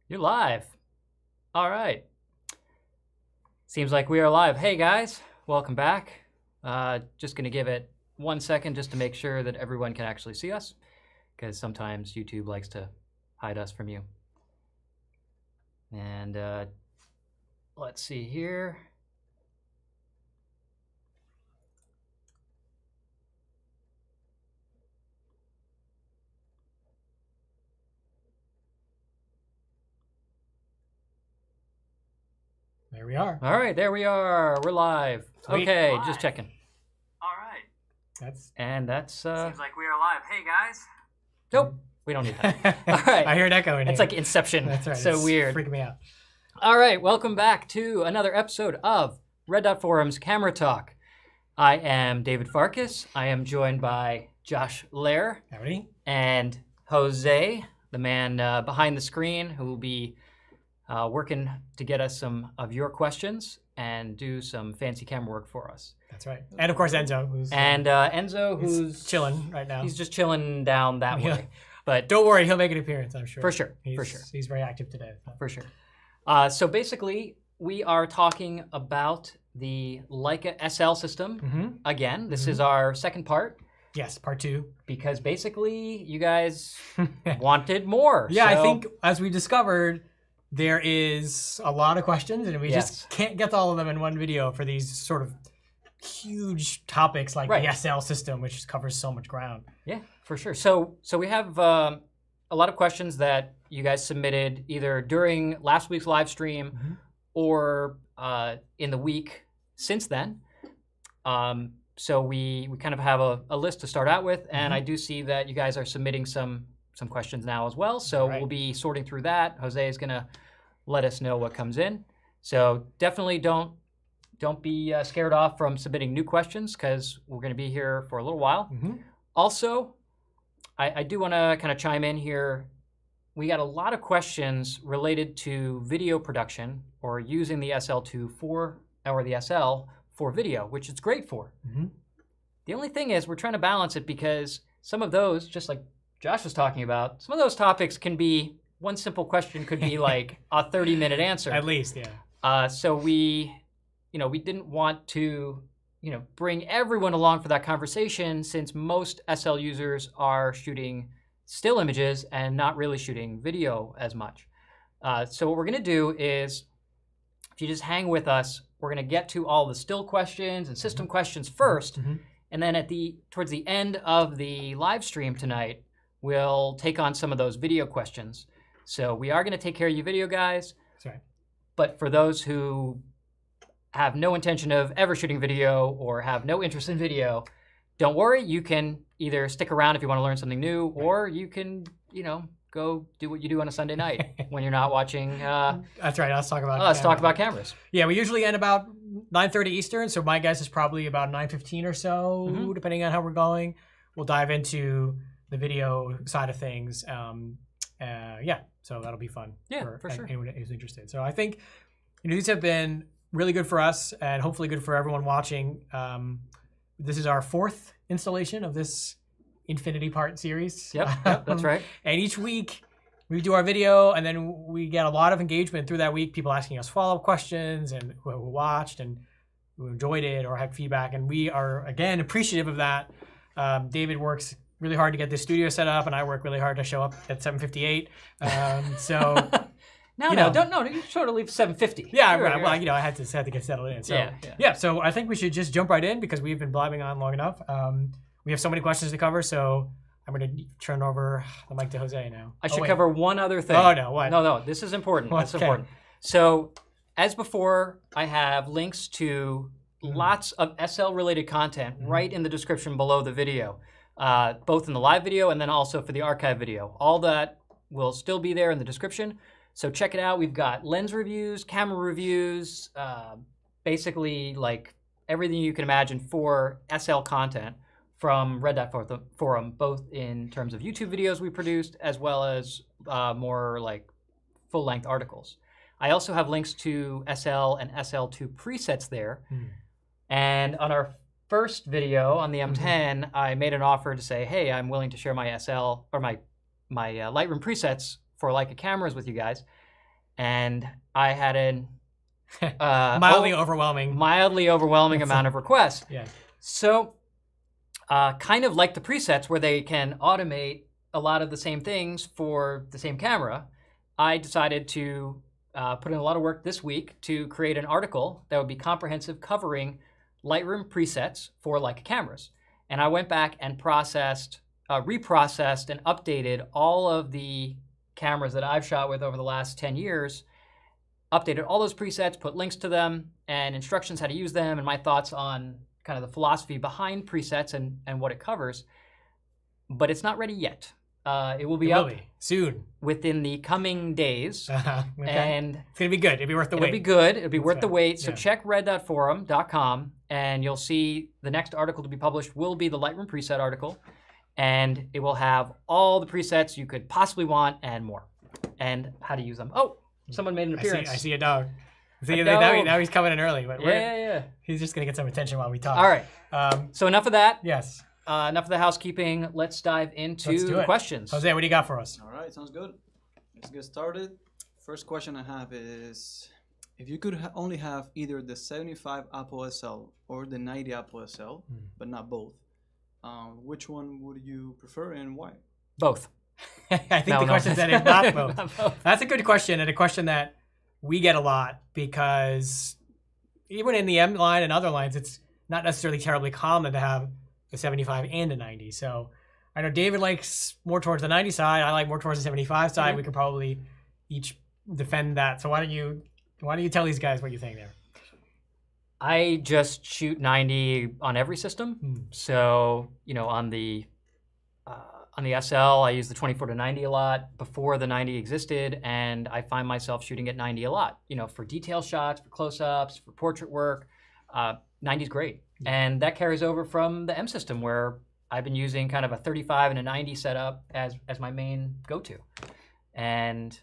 You're live. All right. Seems like we are live. Hey guys, welcome back. Just gonna give it 1 second just to make sure that everyone can actually see us, because sometimes YouTube likes to hide us from you. And let's see here. There we are. All right, there we are. We're live. Sweet. Okay, Live. just checking. All right. That's Seems like we are live. Hey guys. Nope, we don't need that. All right. I hear an echo in here. It's like Inception. That's right. So it's weird. Freaking me out. All right, welcome back to another episode of Red Dot Forum's Camera Talk. I am David Farkas. I am joined by Josh Lehrer Howdy. and Jose, the man behind the screen, who will be working to get us some of your questions and do some fancy camera work for us. That's right. And of course Enzo, who's Enzo, he's who's chilling right now. He's just chilling down that way. But Don't worry, he'll make an appearance, I'm sure. For sure. He's very active today. For sure. So basically, we are talking about the Leica SL system. Again, this is our second part. Yes, part 2. Because basically, you guys wanted more. Yeah, so I think as we discovered, there is a lot of questions, and we just can't get to all of them in one video for these sort of huge topics like the SL system, which covers so much ground. Yeah, for sure. So we have a lot of questions that you guys submitted either during last week's live stream or in the week since then. So we kind of have a list to start out with, and I do see that you guys are submitting some questions now as well. So we'll be sorting through that. Jose is gonna let us know what comes in. So definitely don't be scared off from submitting new questions, because we're gonna be here for a little while. Also, I do wanna kind of chime in here. We got a lot of questions related to video production or using the SL2 or the SL for video, which it's great for. The only thing is we're trying to balance it, because some of those, just like Josh was talking about, some of those topics can be, one simple question could be like a 30-minute answer. At least, yeah. So we didn't want to, bring everyone along for that conversation, since most SL users are shooting still images and not really shooting video as much. So what we're gonna do is, if you just hang with us, we're gonna get to all the still questions and system questions first, and then towards the end of the live stream tonight, we'll take on some of those video questions. So we are gonna take care of you video guys. That's right. But for those who have no intention of ever shooting video or have no interest in video, don't worry, you can either stick around if you want to learn something new, or you can, go do what you do on a Sunday night when you're not watching. That's right. Let's talk about talk about cameras. Yeah, we usually end about 9:30 Eastern, so my guess is probably about 9:15 or so, depending on how we're going. We'll dive into the video side of things. Yeah, so that'll be fun. Yeah, for sure. Anyone who's interested. So I think these have been really good for us, and hopefully good for everyone watching. This is our 4th installation of this Infinity Part series. Yep, that's right. And each week we do our video, and then we get a lot of engagement through that week. People asking us follow-up questions, and who watched and who enjoyed it or had feedback. And we are, again, appreciative of that. David works really hard to get this studio set up, and I work really hard to show up at 7:58. So... You sort of leave 7:50. Yeah, right. Well, I had to get settled in. So yeah. So I think we should just jump right in, because we've been blabbing on long enough. We have so many questions to cover, so I'm going to turn over the mic to Jose now. I should cover one other thing. Oh, no, what? No, this is important. That's okay. important. So, as before, I have links to lots of SL-related content right in the description below the video, both in the live video and then also for the archive video. All that will still be there in the description. So check it out. We've got lens reviews, camera reviews, basically like everything you can imagine for SL content from Red Dot Forum, both in terms of YouTube videos we produced, as well as more like full-length articles. I also have links to SL and SL2 presets there. And on our first video on the M10, I made an offer to say, hey, I'm willing to share my SL or my Lightroom presets for Leica cameras with you guys. and I had an mildly overwhelming amount of requests. Yeah. So, kind of like the presets where they can automate a lot of the same things for the same camera, I decided to put in a lot of work this week to create an article that would be comprehensive, covering Lightroom presets for Leica cameras. And I went back and reprocessed and updated all of the cameras that I've shot with over the last 10 years, updated all those presets, put links to them and instructions how to use them, and my thoughts on kind of the philosophy behind presets and what it covers. But it's not ready yet. It will be up soon, within the coming days. Okay. And it's going to be good. It'll be worth the wait. It'll be good. It'll be worth the wait. So Yeah. check red.forum.com, and you'll see the next article to be published will be the Lightroom preset article. And it will have all the presets you could possibly want and more, and how to use them. Oh, someone made an appearance. I see a dog. dog. Now he's coming in early. But Yeah. he's just going to get some attention while we talk. All right. So enough of that. Yes. Enough of the housekeeping. Let's dive into the questions. Jose, what do you got for us? All right, sounds good. Let's get started. First question I have is, if you could only have either the 75 APO-SL or the 90 APO-SL, but not both, which one would you prefer and why? Both. I think the question said it's not both. Not both. That's a good question, and a question that we get a lot, because even in the M line and other lines, it's not necessarily terribly common to have a 75 and a 90. So I know David likes more towards the 90 side. I like more towards the 75 side. Mm-hmm. We could probably each defend that. So why don't you tell these guys what you think there? I just shoot 90 on every system. So, on the SL, I use the 24 to 90 a lot before the 90 existed, and I find myself shooting at 90 a lot. For detail shots, for close-ups, for portrait work, 90 is great. And that carries over from the M system, where I've been using kind of a 35 and a 90 setup as my main go-to. And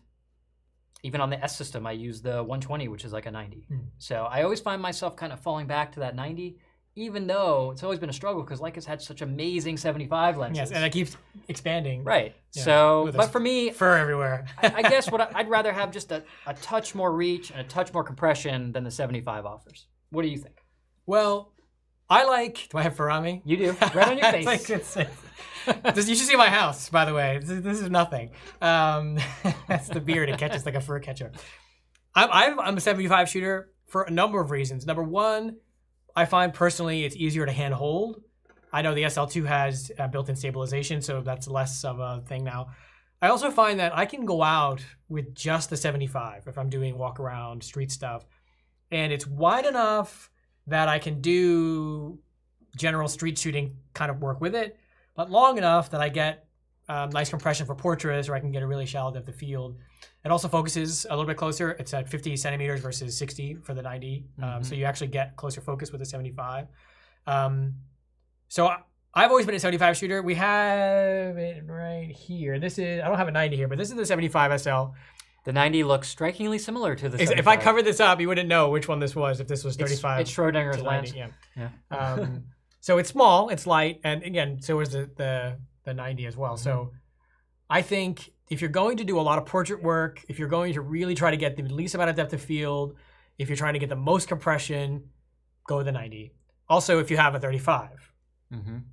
even on the S system, I use the 120, which is like a 90. So I always find myself kind of falling back to that 90, even though it's always been a struggle because Leica's had such amazing 75 lenses. Yes, and it keeps expanding. Right. Yeah, So, but for me, fur everywhere. I guess I'd rather have just a touch more reach and a touch more compression than the 75 offers. What do you think? Well, I like. Do I have fur on me? You do. Right on your face. You should see my house, by the way. This is nothing. That's the beard. It catches like a fur catcher. I'm a 75 shooter for a number of reasons. Number one, I find personally it's easier to hand hold. I know the SL2 has built-in stabilization, so that's less of a thing now. I also find that I can go out with just the 75 if I'm doing walk around, street stuff, and it's wide enough that I can do general street shooting kind of work with it, but long enough that I get nice compression for portraits, or I can get a really shallow depth of field. It also focuses a little bit closer. It's at 50 centimeters versus 60 for the 90. So you actually get closer focus with the 75. So I've always been a 75 shooter. We have it right here. I don't have a 90 here, but this is the 75 SL. The 90 looks strikingly similar to the 75. If I covered this up, you wouldn't know which one this was if this was 35. It's Schrodinger's 90, lens. Yeah. So it's small, it's light, and again, so is the 90 as well. So I think if you're going to do a lot of portrait work, if you're going to really try to get the least amount of depth of field, if you're trying to get the most compression, go with the 90. Also, if you have a 35,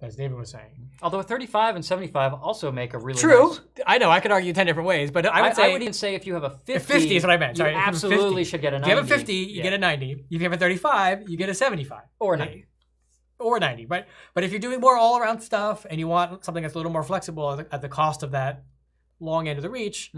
as David was saying. Although a 35 and 75 also make a really True. nice... I know, I could argue 10 different ways, but I would even say if you have a 50... 50 is what I meant. Sorry, you absolutely should get a 90. If you have a 50, you get a 90. If you have a 35, you get a 75. Or 90. Or 90, but if you're doing more all-around stuff and you want something that's a little more flexible at the cost of that long end of the reach,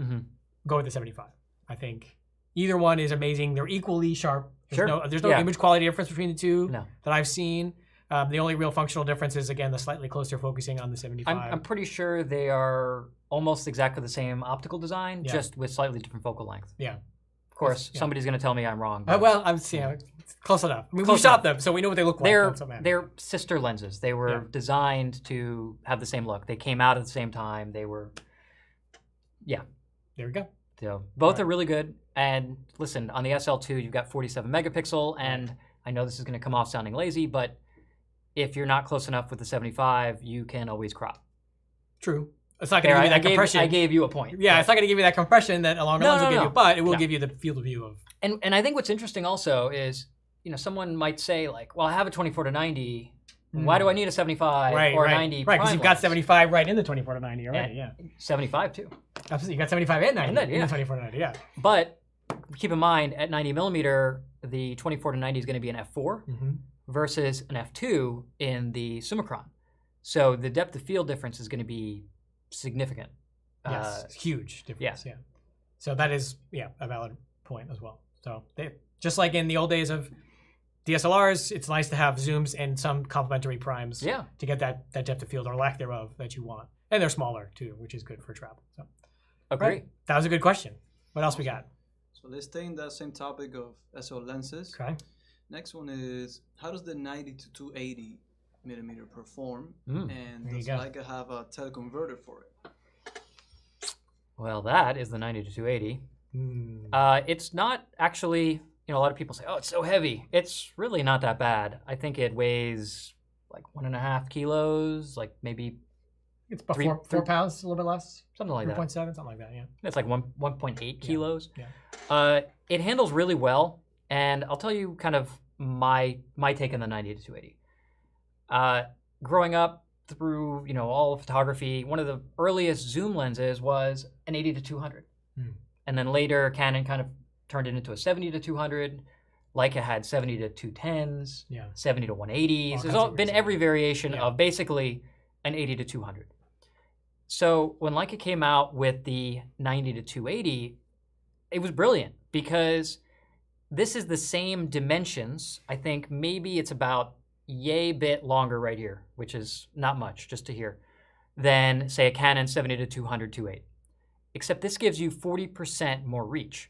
go with the 75. I think either one is amazing. They're equally sharp. There's no image quality difference between the two that I've seen. The only real functional difference is, again, the slightly closer focusing on the 75. I'm pretty sure they are almost exactly the same optical design, just with slightly different focal length. Yeah. Of course, somebody's going to tell me I'm wrong. Well, I'm close enough. I mean, we shot them, so we know what they look like. They're sister lenses. They were designed to have the same look. They came out at the same time. They were, There we go. So both are really good. And listen, on the SL2, you've got 47 megapixel, and I know this is going to come off sounding lazy, but if you're not close enough with the 75, you can always crop. True. it's not going to give you that compression. I gave you a point. Yeah, it's not going to give you that compression that a longer lens will give you, but it will No. give you the field of view of. And I think what's interesting also is, someone might say like, well, I have a 24-90. Why do I need a 75 or a 90? Right, because you've got 75 right in the 24-90 already. Yeah, 75 too. Absolutely, you got 75 and 90 in the 24-90. Yeah, but keep in mind at 90 millimeter, the 24-90 is going to be an f4 versus an f2 in the Summicron. So the depth of field difference is going to be significant. Yes, huge difference. Yeah. Yeah. So that is a valid point as well. So just like in the old days of DSLRs, it's nice to have zooms and some complementary primes to get that depth of field or lack thereof that you want. And they're smaller too, which is good for travel. So agree. Right. That was a good question. What else we got? So let's stay in that same topic of SL lenses. Okay. Next one is, how does the 90 to 280 millimeter perform? And There does you go. Leica have a teleconverter for it? Well, that is the 90 to 280. It's not actually, a lot of people say, oh, it's so heavy. It's really not that bad. I think it weighs like 1.5 kilos, like maybe It's about 4 pounds, a little bit less. something like that. 3.7, something like that, yeah. It's like 1.8 kilos. Yeah. It handles really well, and I'll tell you kind of my take on the 90 to 280. Growing up through all of photography, one of the earliest zoom lenses was an 80 to 200, and then later Canon kind of turned it into a 70 to 200. Leica had 70 to 210s, 70 to 180s. There's been every variation of basically an 80 to 200. So when Leica came out with the 90 to 280, it was brilliant because this is the same dimensions. I think maybe it's about yay bit longer right here, which is not much, just to here, than say a Canon 70 to 200 2.8. Except this gives you 40% more reach.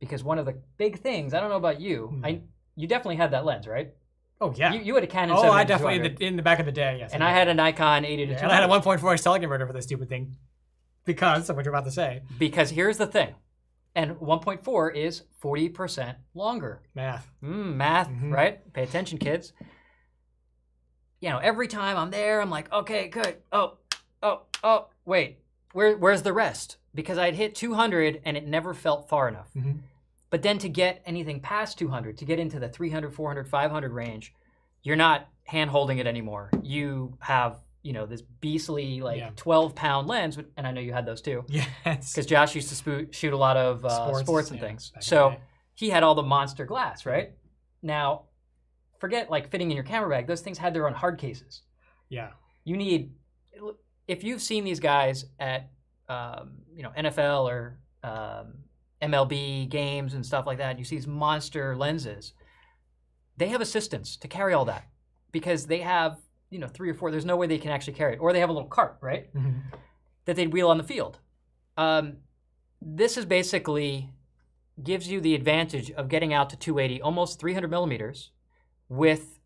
Because one of the big things, I don't know about you, you definitely had that lens, right? Oh, yeah. You had a Canon 70 to 200. Oh, I definitely, in the back of the day, yes. And I had a Nikon 80 to 200. And I had a 1.4x teleconverter for this stupid thing. Because of what you're about to say. Because here's the thing. And 1.4 is 40% longer. Math. Math, right? Pay attention, kids. Every time I'm there, I'm like, okay, good. Oh, wait. Where's the rest? Because I'd hit 200 and it never felt far enough. But then to get anything past 200, to get into the 300, 400, 500 range, you're not hand-holding it anymore. You have, this beastly 12-pound lens, and I know you had those too. Yes. Because Josh used to shoot a lot of sports and things. So he had all the monster glass, right? Now, forget fitting in your camera bag. Those things had their own hard cases. Yeah. You need, if you've seen these guys at, NFL or MLB games and stuff like that, you see these monster lenses, they have assistants to carry all that because they have, 3 or 4, there's no way they can actually carry it. Or they have a little cart, right? That they'd wheel on the field. This is basically gives you the advantage of getting out to 280, almost 300 millimeters with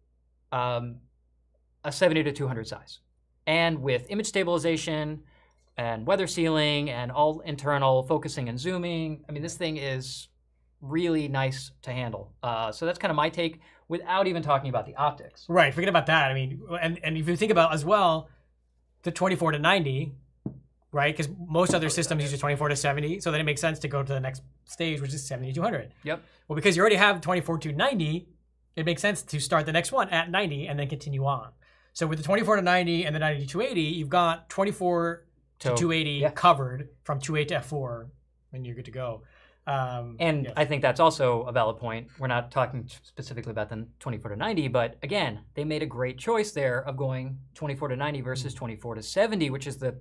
a 70 to 200 size. And with image stabilization and weather sealing and all internal focusing and zooming. I mean, this thing is really nice to handle. So that's kind of my take without even talking about the optics. Right, forget about that. I mean, and if you think about as well, the 24 to 90, right? Because most other systems use a 24 to 70, so then it makes sense to go to the next stage, which is 70 to 200. Yep. Well, because you already have 24 to 90, it makes sense to start the next one at 90 and then continue on. So with the 24 to 90 and the 90 to 280, you've got 24 to 280 covered from 2.8 to f4, and you're good to go. And I think that's also a valid point. We're not talking specifically about the 24 to 90, but again, they made a great choice there of going 24 to 90 versus 24 to 70, which is the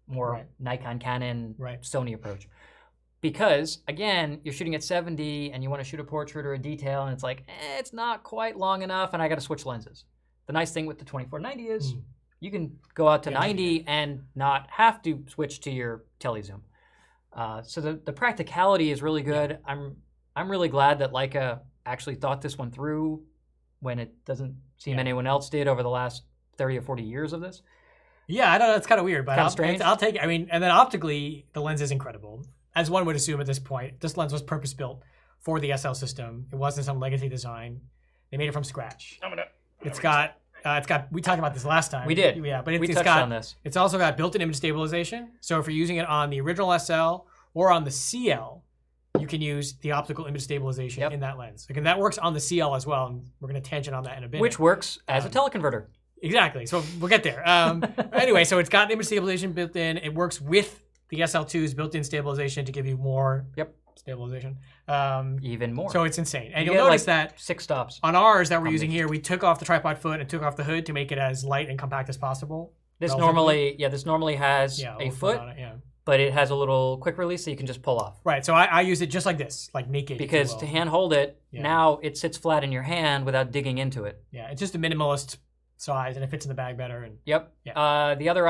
more Nikon, Canon, Sony approach. Because again, you're shooting at 70 and you want to shoot a portrait or a detail, and it's like, it's not quite long enough, and I got to switch lenses. The nice thing with the 24-90 is you can go out to 90 and not have to switch to your telezoom. So the practicality is really good. I'm really glad that Leica actually thought this one through when it doesn't seem anyone else did over the last 30 or 40 years of this. Yeah, I know, it's kind of weird, but I'll take it. I mean, and then optically, the lens is incredible. As one would assume at this point, this lens was purpose-built for the SL system. It wasn't some legacy design. They made it from scratch. It's got we talked about this last time. We did. Yeah, but we touched on this. It's also got built-in image stabilization. So if you're using it on the original SL or on the CL, you can use the optical image stabilization in that lens. Again, that works on the CL as well, and we're going to tangent on that in a bit. Which works as a teleconverter. Exactly. So we'll get there. Anyway, so it's got image stabilization built in. It works with the SL2's built-in stabilization to give you more stabilization. Even more. So it's insane. And you'll notice like that 6 stops. on ours that we're using here, we took off the tripod foot and took off the hood to make it as light and compact as possible. This normally has a foot, on it, but it has a little quick release so you can just pull off. Right. So I use it just like this, like naked. Because to hand hold it, now it sits flat in your hand without digging into it. Yeah, it's just a minimalist size and it fits in the bag better. And the other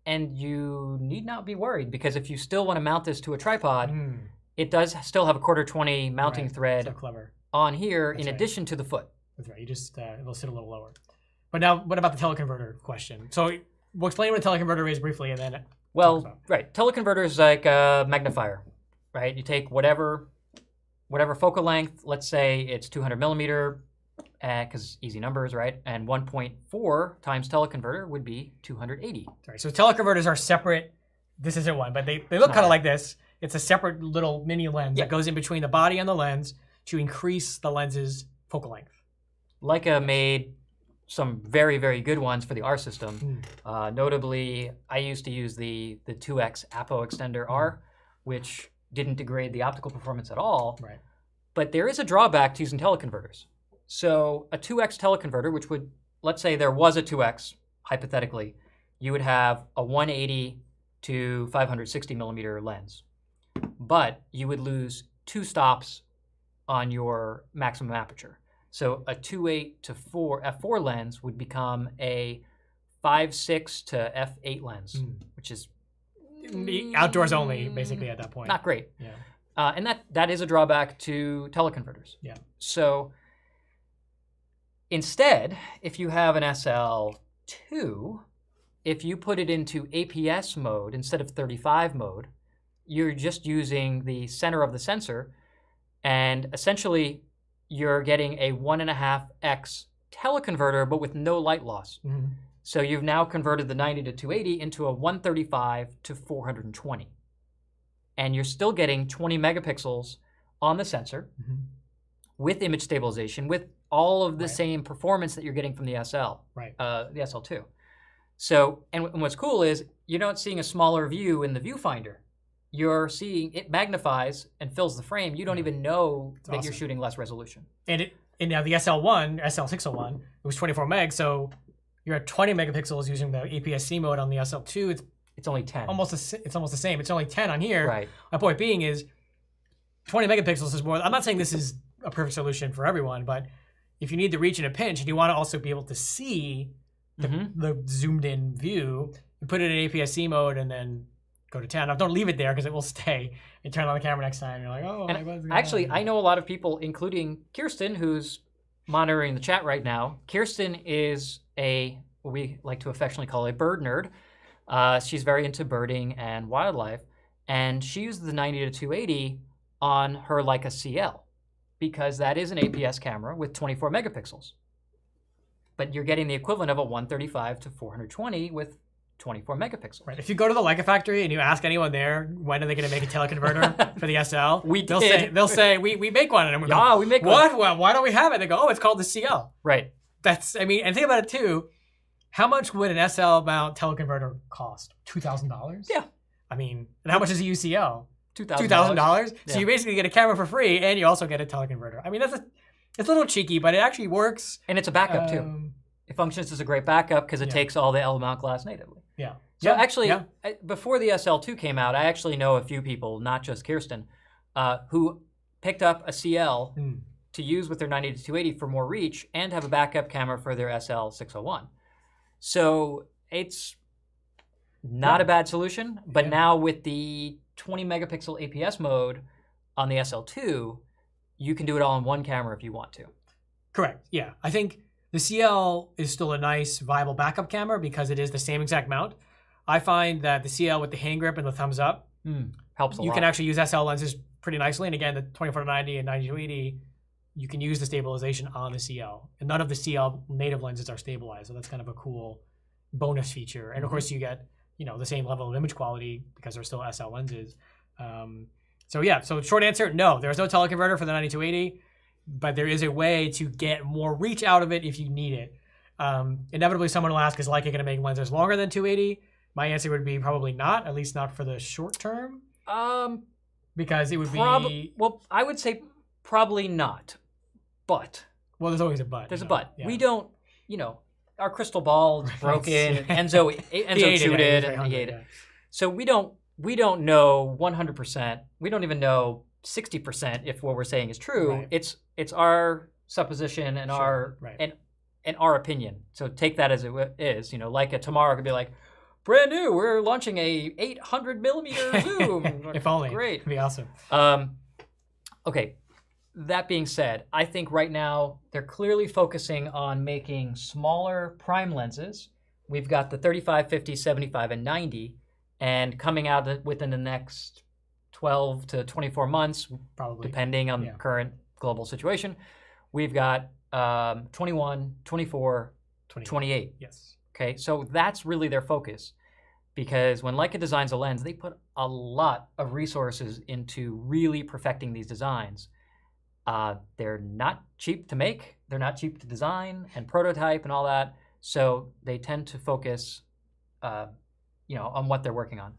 and you need not be worried, because if you still want to mount this to a tripod, it does still have a 1/4-20 mounting thread on here in addition to the foot. That's right. You just it'll sit a little lower. But now, what about the teleconverter question? So we'll explain what a teleconverter is briefly, and then teleconverter is like a magnifier, right? You take whatever focal length. Let's say it's 200 millimeter. Because easy numbers, right? And 1.4 times teleconverter would be 280. Right. So teleconverters are separate. This isn't one, but they look kind of like this. It's a separate little mini lens that goes in between the body and the lens to increase the lens's focal length. Leica made some very, very good ones for the R system. Notably, I used to use the 2X APO extender R, which didn't degrade the optical performance at all. Right. But there is a drawback to using teleconverters. So a 2X teleconverter, which would, let's say there was a 2X, hypothetically, you would have a 180 to 560 millimeter lens. But you would lose 2 stops on your maximum aperture. So a 2.8 to f4 lens would become a 5.6 to f8 lens, which is outdoors only, basically, at that point. Not great. Yeah. And that is a drawback to teleconverters. Yeah. So instead, if you have an SL2, if you put it into APS mode instead of 35 mode, you're just using the center of the sensor, and essentially you're getting a 1.5x teleconverter, but with no light loss. So you've now converted the 90 to 280 into a 135 to 420. And you're still getting 20 megapixels on the sensor with image stabilization, with all of the same performance that you're getting from the SL, the SL2. So, and what's cool is you're not seeing a smaller view in the viewfinder. You're seeing it magnifies and fills the frame. You don't even know that you're shooting less resolution. And now the SL601, it was 24 meg, so you're at 20 megapixels using the APS-C mode on the SL2. It's only 10. It's almost the same. It's only 10 on here. Right. My point being is 20 megapixels is more. I'm not saying this is a perfect solution for everyone, but if you need the reach in a pinch and you want to also be able to see the zoomed in view, you put it in APS-C mode and then go to 10. Now, don't leave it there because it will stay. You turn on the camera next time, and you're like, oh, and actually, I know a lot of people, including Kirsten, who's monitoring the chat right now. Kirsten is what we like to affectionately call a bird nerd. She's very into birding and wildlife, and she uses the 90 to 280 on her Leica CL because that is an APS camera with 24 megapixels. But you're getting the equivalent of a 135 to 420 with 24 megapixels. Right. If you go to the Leica factory and you ask anyone there, when are they going to make a teleconverter for the SL? They'll say, we make one. And we make one. What? Well, why don't we have it? They go, oh, it's called the CL. Right. And think about it too. How much would an SL mount teleconverter cost? $2,000? Yeah. And how much is a UCL? $2,000. So you basically get a camera for free and you also get a teleconverter. It's a little cheeky, but it actually works. And it's a backup too. It functions as a great backup because it takes all the L mount glass natively. Yeah. So actually, before the SL2 came out, I actually know a few people, not just Kirsten, who picked up a CL to use with their 90 to 280 for more reach and have a backup camera for their SL601. So it's not a bad solution, but now with the 20 megapixel APS mode on the SL2, you can do it all in one camera if you want to. Correct. Yeah. I think the CL is still a nice, viable backup camera because it is the same exact mount. I find that the CL with the hand grip and the thumbs up helps a lot. You can actually use SL lenses pretty nicely. And again, the 24 to 90 and 90 to 80 you can use the stabilization on the CL. And none of the CL native lenses are stabilized, so that's kind of a cool bonus feature. And of course, you get the same level of image quality because they're still SL lenses. So yeah, so short answer, no, there's no teleconverter for the 9280, but there is a way to get more reach out of it if you need it. Inevitably, someone will ask, is Leica going to make lenses longer than 280? My answer would be probably not, at least not for the short term. Because it would be... Well, I would say probably not, but... Well, there's always a but. There's a but. Yeah. We don't, our crystal ball is broken. Enzo chewed it and he ate it. So we don't know 100%. We don't even know 60% if what we're saying is true. Right. It's our supposition and our and our opinion. So take that as it is. Like tomorrow could be like, brand new, we're launching a 800 millimeter zoom. If only. Great. It'd be awesome. Okay. That being said, I think right now they're clearly focusing on making smaller prime lenses. We've got the 35, 50, 75, and 90, and coming out within the next 12 to 24 months, probably depending on the current global situation, we've got 21, 24, 28. Yes. Okay, so that's really their focus, because when Leica designs a lens, they put a lot of resources into really perfecting these designs. They're not cheap to make, they're not cheap to design and prototype and all that, so they tend to focus on what they're working on.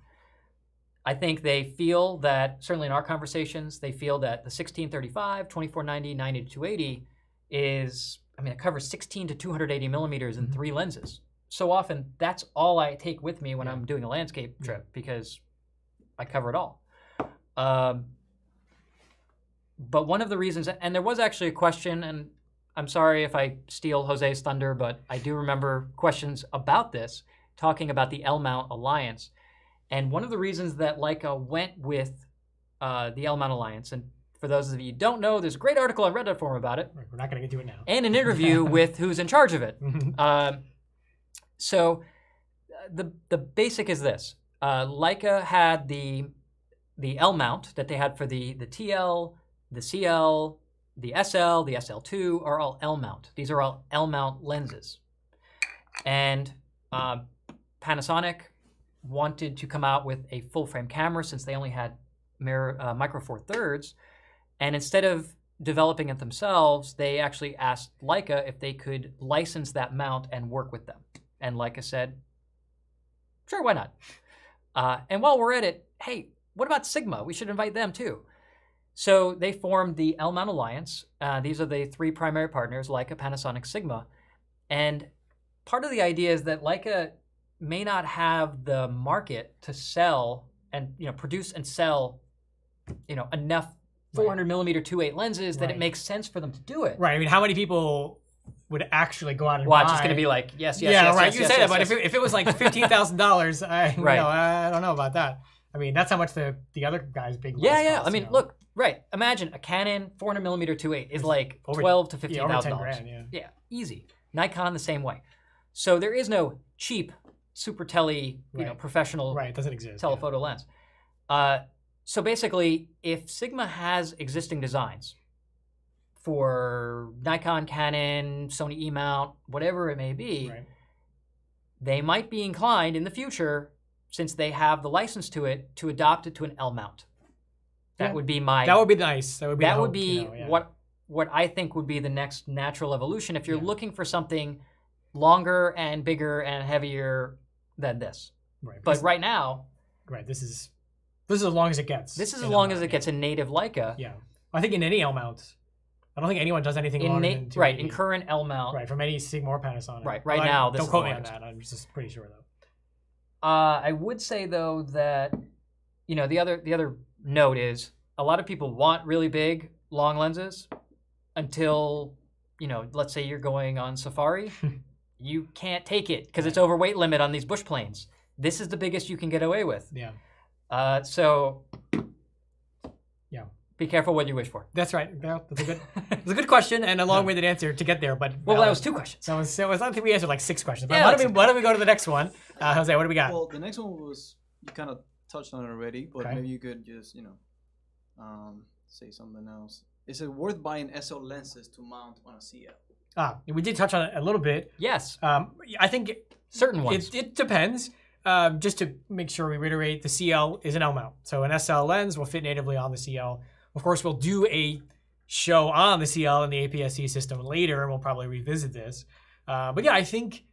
I think they feel that, certainly in our conversations, they feel that the 1635, 2490, 90 to 280 is, it covers 16 to 280 millimeters in 3 lenses. So often, that's all I take with me when I'm doing a landscape trip, because I cover it all. But one of the reasons, and there was actually a question, and I'm sorry if I steal Jose's thunder, but I do remember questions about this, talking about the L-mount alliance. And one of the reasons that Leica went with the L-mount alliance, and for those of you who don't know, there's a great article on Reddit forum about it. We're not going to get to it now. And an interview with who's in charge of it. So the basic is this. Leica had the L-mount that they had for the TL, the CL, the SL, the SL2 are all L-mount. These are all L-mount lenses. And Panasonic wanted to come out with a full-frame camera since they only had micro four thirds. And instead of developing it themselves, they actually asked Leica if they could license that mount and work with them. And Leica said, sure, why not? And while we're at it, hey, what about Sigma? We should invite them too. So they formed the L-mount alliance. These are the 3 primary partners, Leica, Panasonic, Sigma. And part of the idea is that Leica may not have the market to sell and produce and sell enough 400 millimeter 2.8 lenses that it makes sense for them to do it. Right. How many people would actually go out and watch? Buy? It's going to be like yes. You say that, but if it was like $15,000, I don't know about that. That's how much the other guy's big lens cost, look, imagine a Canon 400 millimeter 2.8 is like $12,000 to $15,000. Yeah, easy. Nikon the same way. So there is no cheap super tele, professional it doesn't exist, telephoto lens. So basically, if Sigma has existing designs for Nikon, Canon, Sony E-mount, whatever it may be, they might be inclined in the future, since they have the license to it, to adopt it to an L-mount. That would be my... That would be nice. That would be what I think would be the next natural evolution if you're looking for something longer and bigger and heavier than this. But right now... This is as long as it gets. This is as long as it gets in native Leica. Yeah. I think in any L-mount. I don't think anyone does anything longer than 280. In current L-mount. From any Sigma or Panasonic. Right now, this don't is quote me on that. I'm just pretty sure, though. I would say, though, that, the other note is a lot of people want really big, long lenses until, let's say you're going on safari. You can't take it because it's overweight limit on these bush planes. This is the biggest you can get away with. Yeah. So be careful what you wish for. That's right. That's a good question and a long-winded answer to get there. But that was 2 questions. I think we answered like 6 questions. But why don't we go to the next one? Jose, what do we got? Well, the next one was, you kind of touched on it already, but maybe you could just say something else. is it worth buying SL lenses to mount on a CL? We did touch on it a little bit. Yes. I think Certain ones. it depends. Just to make sure we reiterate, the CL is an L mount. So an SL lens will fit natively on the CL. Of course, we'll do a show on the CL and the APS-C system later, and we'll probably revisit this. But yeah, I think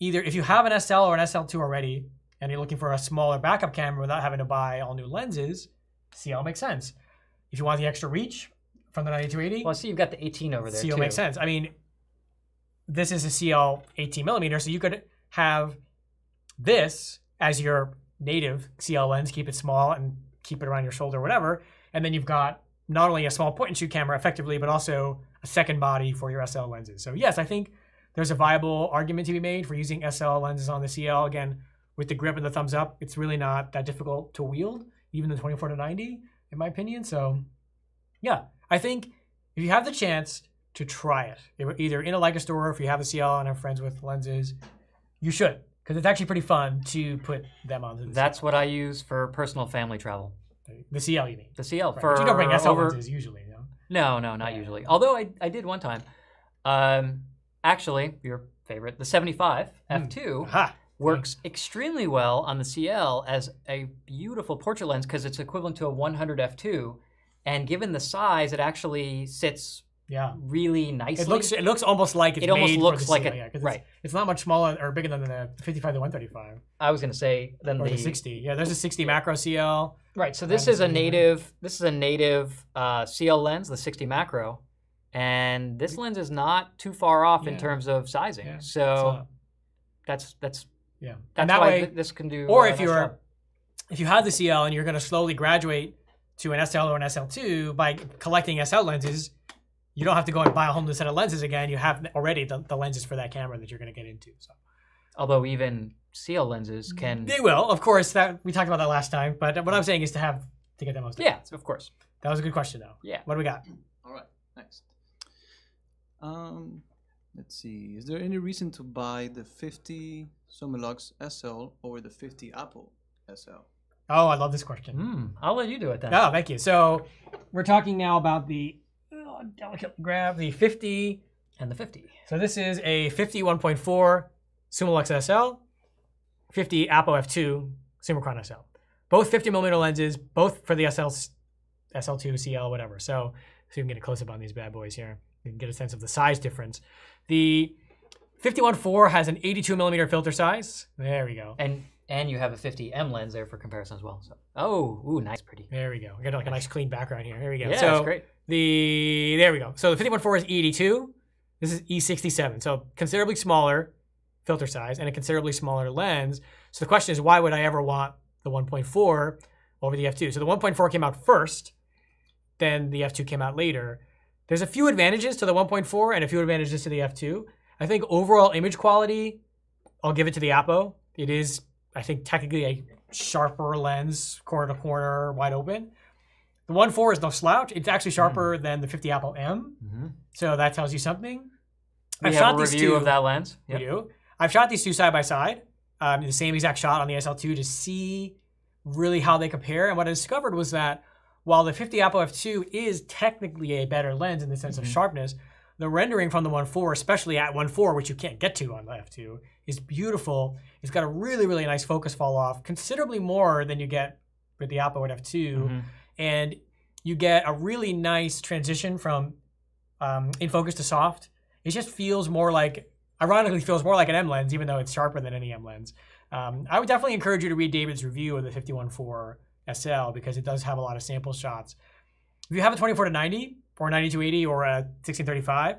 either if you have an SL or an SL2 already, and you're looking for a smaller backup camera without having to buy all new lenses, CL makes sense. If you want the extra reach from the 9280, Well, see, you've got the 18 over there CL too. makes sense. I mean, this is a CL 18 millimeter, so you could have this as your native CL lens, keep it small and keep it around your shoulder or whatever, and then you've got not only a small point and shoot camera effectively, but also a second body for your SL lenses. So yes, I think there's a viable argument to be made for using SL lenses on the CL. Again, with the grip and the thumbs up, it's really not that difficult to wield, even the 24-90, in my opinion. So yeah, I think if you have the chance to try it, either in a Leica store, or if you have a CL and have friends with lenses, you should, because it's actually pretty fun to put them on. That's what I use for personal family travel. The CL, you mean? The CL Right. for But you don't bring SL lenses usually, no? No, not usually. Although I did one time. Actually, your favorite, the 75 f2 Aha. works extremely well on the CL as a beautiful portrait lens because it's equivalent to a 100 f2, and given the size, it actually sits Yeah. really nicely. It looks almost like it's It almost made looks for the like CL, it- yeah, 'cause right. It's not much smaller or bigger than the 55 to 135 I was going to say then or the 60. Yeah, there's a 60 macro CL. Right, so this is a native CL lens, the 60 macro, and this lens is not too far off in Yeah. terms of sizing. Yeah. So that's yeah. that's And that why way, this can do. or a if nice job. if you have the CL and you're going to slowly graduate to an SL or an SL2 by collecting SL lenses, you don't have to go and buy a whole new set of lenses again. You have already the lenses for that camera that you're going to get into. So Although even CL lenses can. they will, of course. That we talked about that last time. But what I'm saying is to get the most. Yeah, of course. That was a good question, though. Yeah. What do we got? All right, next. Let's see. Is there any reason to buy the 50 Summilux-SL over the 50 APO-SL? Oh, I love this question. I'll let you do it then. Oh, thank you. So we're talking now about the delicate grab the 50 And the 50. So this is a 50 1.4 Summilux-SL, 50 APO-F2 Summicron-SL. Both 50 millimeter lenses, both for the SL2, CL, whatever. So you can get a close up on these bad boys here. You can get a sense of the size difference. The 51.4 has an 82 millimeter filter size. There we go. And you have a 50M lens there for comparison as well. So nice, pretty. There we go. We got like a nice clean background here. There we go. Yeah, so that's great. there we go. So the 51.4 is E82. This is E67. So considerably smaller filter size and a considerably smaller lens. So the question is, why would I ever want the 1.4 over the F2? So the 1.4 came out first, then the F2 came out later. There's a few advantages to the 1.4 and a few advantages to the F2. I think overall image quality, I'll give it to the APO. It is, I think, technically a sharper lens, corner to corner, wide open. The 1.4 is no slouch. It's actually sharper than the 50 APO M. So that tells you something. We have a review of that lens. We do. I've shot these two side by side, the same exact shot on the SL2 to see really how they compare. And what I discovered was that while the 50 APO F2 is technically a better lens in the sense of sharpness, the rendering from the 1.4, especially at 1.4, which you can't get to on the F2, is beautiful. It's got a really, really nice focus fall off, considerably more than you get with the APO at F2. And you get a really nice transition from in focus to soft. It just feels more like, ironically feels more like an M lens, even though it's sharper than any M lens. I would definitely encourage you to read David's review of the 51.4 SL because it does have a lot of sample shots. If you have a 24-90 or 92-80 or a 16-35,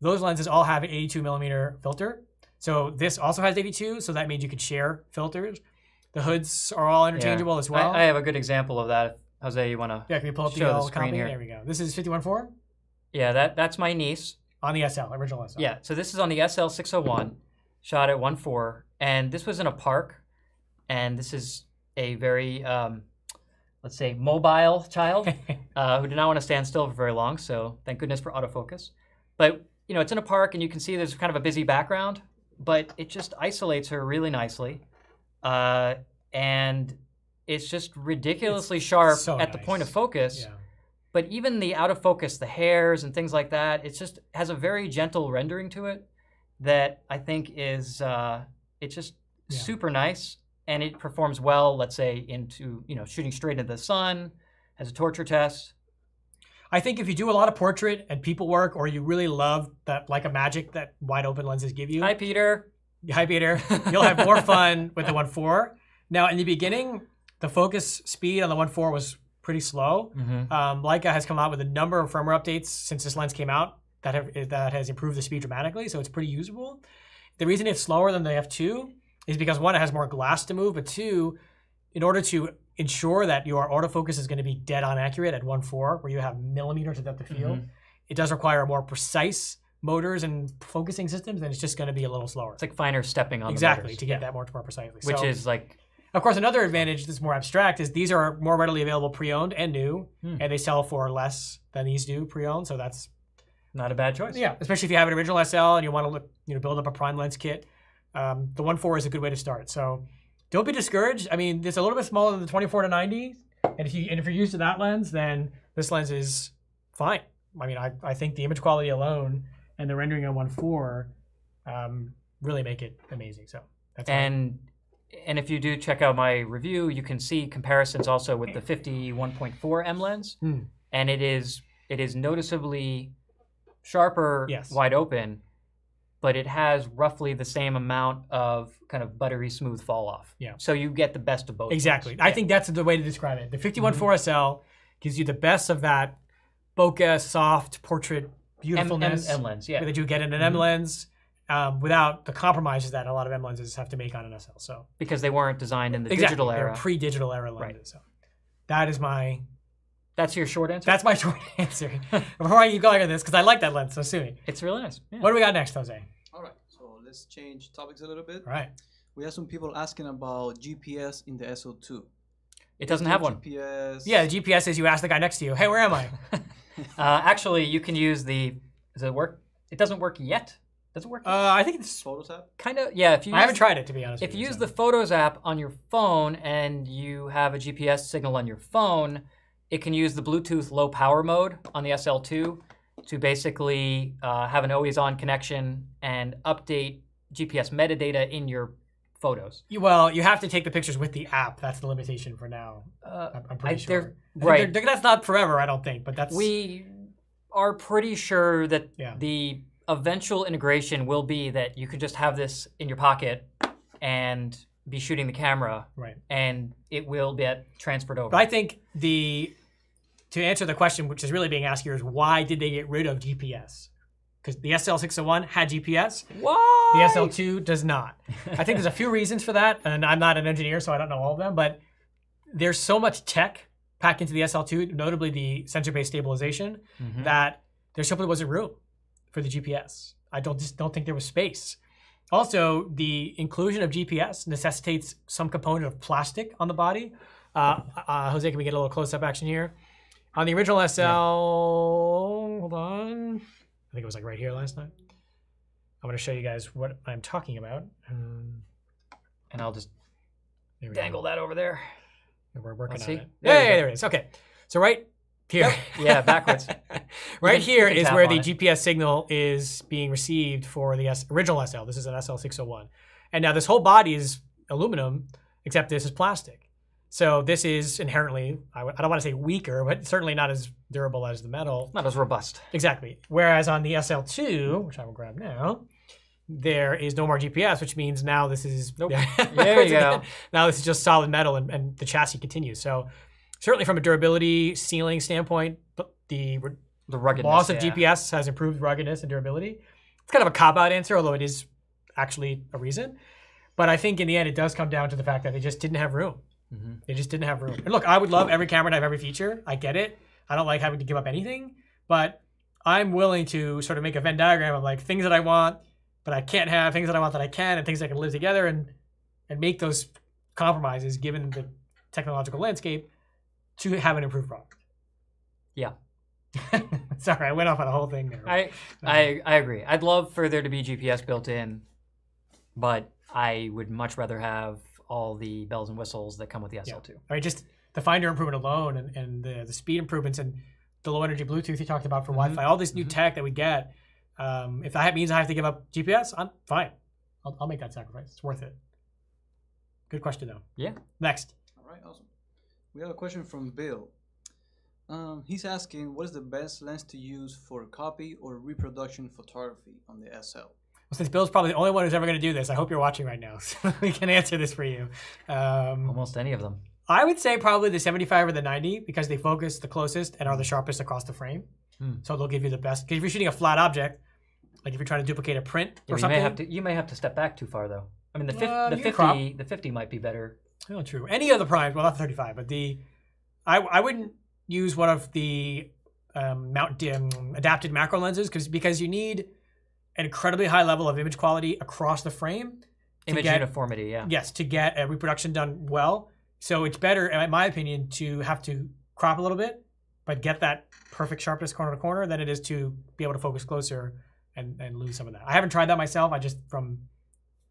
those lenses all have an 82 millimeter filter. So this also has 82, so that means you could share filters. The hoods are all interchangeable as well. I have a good example of that. Jose, you want to can you pull up show the the screen copy? here? There we go. This is 51.4 Yeah, that's my niece. on the SL, original SL. Yeah, so this is on the SL 601, shot at 1.4, and this was in a park, and this is a very, let's say, mobile child who did not want to stand still for very long, so thank goodness for autofocus. But, you know, it's in a park, and you can see there's kind of a busy background, but it just isolates her really nicely, and it's just ridiculously sharp so at the point of nice. focus. Yeah. But even the out of focus, the hairs and things like that, it just has a very gentle rendering to it that I think is it's just super nice, and it performs well. Let's say into shooting straight into the sun as a torture test. I think if you do a lot of portrait and people work, or you really love that Leica magic that wide open lenses give you. Hi, Peter. Hi, Peter. You'll have more fun with the 1.4. Now, in the beginning, the focus speed on the 1.4 was pretty slow. Leica has come out with a number of firmware updates since this lens came out that has improved the speed dramatically, so it's pretty usable. The reason it's slower than the f2 is because, one, it has more glass to move, but two, in order to ensure that your autofocus is going to be dead on accurate at 1.4, where you have millimeters of depth of field, it does require more precise motors and focusing systems, and it's just going to be a little slower. It's like finer stepping on exactly the motors. to get that more precisely. Which is like, of course, another advantage that's more abstract is these are more readily available pre-owned and new, and they sell for less than these do pre-owned, so that's not a bad choice. Yeah, especially if you have an original SL and you want to build up a prime lens kit. The 1.4 is a good way to start. So don't be discouraged. I mean, it's a little bit smaller than the 24 to 90, and if you're used to that lens, then this lens is fine. I mean, I think the image quality alone and the rendering on 1.4 really make it amazing. So that's and if you do check out my review, you can see comparisons also with the 51.4 M lens, and it is noticeably sharper wide open, but it has roughly the same amount of kind of buttery smooth fall off. Yeah. So you get the best of both. Exactly. I think that's the way to describe it. The 51.4 SL gives you the best of that bokeh, soft, portrait beautifulness M lens, yeah, that you get in an M lens without the compromises that a lot of M lenses have to make on an SL. So because they weren't designed in the digital era. They're pre-digital era lenses. Right. So that is my... That's your short answer? That's my short answer. Before I keep going on this, because I like that lens so soon. It's really nice. Yeah. What do we got next, Jose? All right, so let's change topics a little bit. All right. We have some people asking about GPS in the SL2. It doesn't have one. GPS. Yeah, the GPS is you ask the guy next to you, hey, where am I? Actually, you can use the... Does it work? It doesn't work yet. Does it work? I think it's... Photos app? Kind of, yeah. If you I haven't tried it, to be honest with you. If you use the Photos app on your phone and you have a GPS signal on your phone, it can use the Bluetooth low power mode on the SL2 to basically have an always-on connection and update GPS metadata in your photos. Well, you have to take the pictures with the app. That's the limitation for now. I'm pretty sure. Right. That's not forever, I don't think, but that's... We are pretty sure that the eventual integration will be that you could just have this in your pocket and be shooting the camera, and it will get transferred over. But I think to answer the question, which is really being asked here, is why did they get rid of GPS? Because the SL601 had GPS. Why? The SL2 does not. I think there's a few reasons for that, and I'm not an engineer, so I don't know all of them, but there's so much tech packed into the SL2, notably the sensor-based stabilization, that there simply wasn't room for the GPS. I just don't think there was space. Also, the inclusion of GPS necessitates some component of plastic on the body. Jose, can we get a little close-up action here? On the original SL, hold on. I think it was like right here last time. I'm going to show you guys what I'm talking about. And I'll just dangle that over there. We're working on it. There it is. Okay. So right here. Yeah, backwards. Right here is where the GPS signal is being received for the original SL. This is an SL601. And now this whole body is aluminum, except this is plastic. So this is inherently, I don't want to say weaker, but certainly not as durable as the metal. Not as robust. Exactly. Whereas on the SL2, which I will grab now, there is no more GPS, which means now this is... Nope. There you go. Now this is just solid metal, and the chassis continues. So certainly from a durability, sealing standpoint, the ruggedness, loss of GPS has improved ruggedness and durability. It's kind of a cop-out answer, although it is actually a reason. But I think in the end, it does come down to the fact that they just didn't have room. They just didn't have room. And look, I would love every camera to have every feature. I get it. I don't like having to give up anything. But I'm willing to sort of make a Venn diagram of like things that I want, but I can't have, things that I want that I can, and things that can live together, and make those compromises given the technological landscape to have an improved product. Yeah. Sorry, I went off on a whole thing there. I agree. I'd love for there to be GPS built in, but I would much rather have all the bells and whistles that come with the SL2. I mean, just the finder improvement alone and the speed improvements and the low energy Bluetooth you talked about for Wi-Fi, all this new tech that we get. If that means I have to give up GPS, I'm fine. I'll make that sacrifice. It's worth it. Good question though. Yeah. Next. All right, awesome. We have a question from Bill. He's asking, what is the best lens to use for copy or reproduction photography on the SL? Well, since Bill's probably the only one who's ever going to do this, I hope you're watching right now, so we can answer this for you. Almost any of them. I would say probably the 75 or the 90 because they focus the closest and are the sharpest across the frame. So they'll give you the best. Because if you're shooting a flat object, like if you're trying to duplicate a print or something, you may have to step back too far though. I mean, the 50 might be better. Oh, true. Any of the primes, well, not the 35, but I wouldn't use one of the adapted macro lenses because you need an incredibly high level of image quality across the frame. Image uniformity, yeah. Yes, to get a reproduction done well. So it's better, in my opinion, to have to crop a little bit, but get that perfect sharpness corner to corner than it is to be able to focus closer and lose some of that. I haven't tried that myself. I just from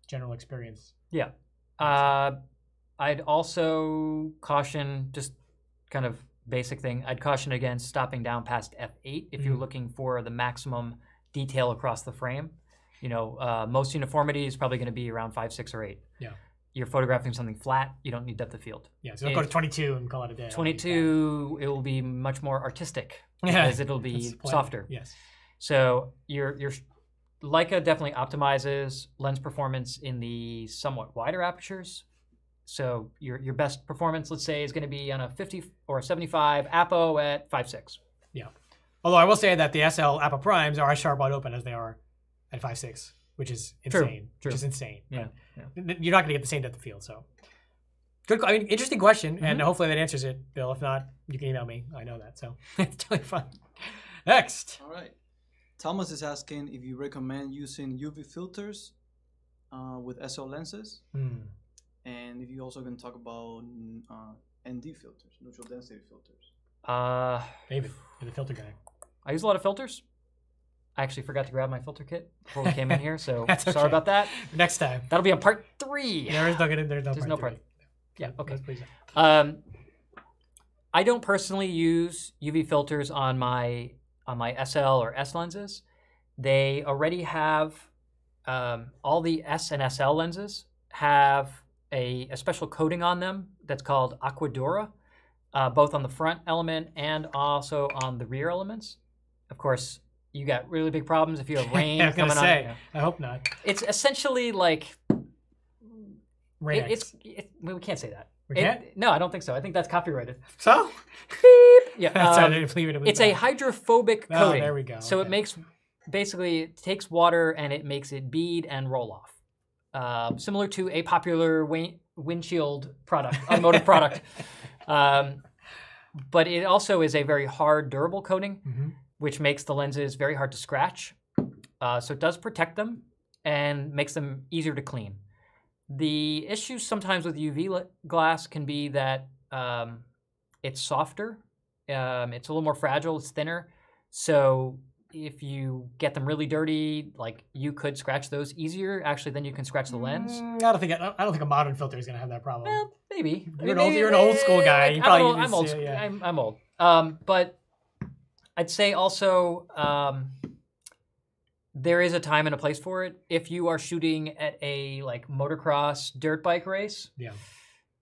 general experience. Yeah. I'd also caution, just kind of basic thing, I'd caution against stopping down past f8 if you're looking for the maximum detail across the frame. You know, most uniformity is probably going to be around 5, 6, or 8. Yeah. You're photographing something flat, you don't need depth of field. Yeah, so don't go to 22 and call it a day. 22, it will be much more artistic because it'll be softer. Yes. So your Leica definitely optimizes lens performance in the somewhat wider apertures. So your best performance, let's say, is going to be on a 50 or a 75 APO at 5.6. Yeah. Although I will say that the SL APO primes are as sharp wide open as they are at 5.6, which is insane. True. Which is insane. Yeah. You're not going to get the same depth of field. So, good. I mean, interesting question, and hopefully that answers it, Bill. If not, you can email me. I know that, so it's totally fine. Next. All right. Thomas is asking if you recommend using UV filters with SL lenses, and if you also can talk about ND filters, neutral density filters. David, you're the filter guy. I use a lot of filters. I actually forgot to grab my filter kit before we came in here, so okay. Sorry about that. Next time. That'll be on part 3. There's no part 3. Yeah, okay. Please. I don't personally use UV filters on my SL or S lenses. They already have, all the S and SL lenses have a special coating on them that's called Aquadura, both on the front element and also on the rear elements. Of course, you got really big problems if you have rain I was coming gonna say, on. I hope not. It's essentially like rain. We can't say that. We can't? No, I don't think so. I think that's copyrighted. So? Beep. Yeah. It's a hydrophobic coating. Oh, there we go. So it makes, basically, it takes water and it makes it bead and roll off. Similar to a popular windshield product, automotive product. But it also is a very hard, durable coating, which makes the lenses very hard to scratch. So it does protect them and makes them easier to clean. The issue sometimes with UV glass can be that it's softer, it's a little more fragile, it's thinner. So if you get them really dirty, like you could scratch those easier actually than you can scratch the lens. I don't think a modern filter is going to have that problem. Well, maybe. You're an old school guy. You probably I'm old. But I'd say also there is a time and a place for it. If you are shooting at a like motocross dirt bike race,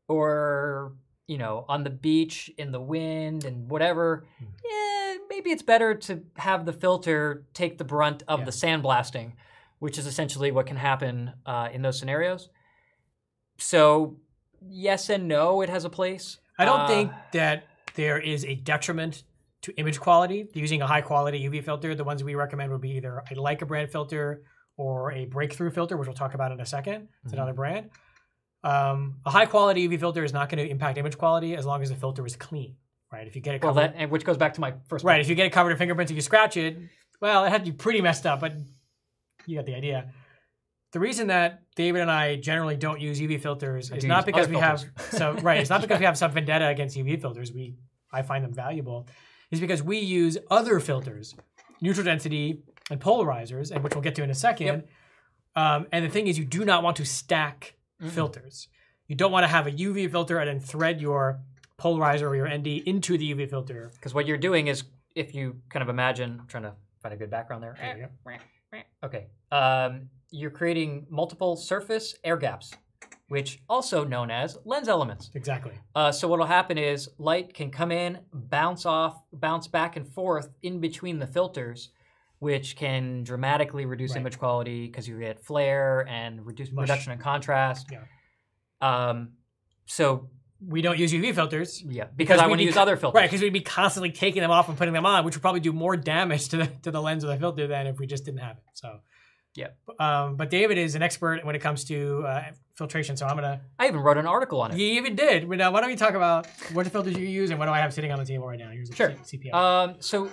or on the beach in the wind and whatever, maybe it's better to have the filter take the brunt of the sandblasting, which is essentially what can happen in those scenarios. So yes and no, it has a place. I don't think that there is a detriment to image quality using a high quality UV filter. The ones we recommend would be either a Leica brand filter or a breakthrough filter, which we'll talk about in a second. It's another brand. A high quality UV filter is not going to impact image quality as long as the filter is clean, right? If you get it covered, which goes back to my first point. Right, if you get it covered in fingerprints, if you scratch it, well, it had to be pretty messed up, but you got the idea. The reason that David and I generally don't use UV filters is not because we have it's not because we have some vendetta against UV filters. I find them valuable. Is because we use other filters, neutral density and polarizers, and which we'll get to in a second. And the thing is, you do not want to stack filters. You don't want to have a UV filter and then thread your polarizer or your ND into the UV filter. Because what you're doing is if you kind of imagine, I'm trying to find a good background there. There you go. Okay. You're creating multiple surface air gaps, which also known as lens elements. Exactly. So what'll happen is light can come in, bounce back and forth in between the filters, which can dramatically reduce image quality because you get flare and reduction in contrast. Yeah. So we don't use UV filters. Yeah, because I want to use other filters. Right, because we'd be constantly taking them off and putting them on, which would probably do more damage to the lens of the filter than if we just didn't have it. So, yeah. But David is an expert when it comes to filtration, so I even wrote an article on it. You even did. Why don't we talk about what the filters you use and what do I have sitting on the table right now? Here's the CPI. So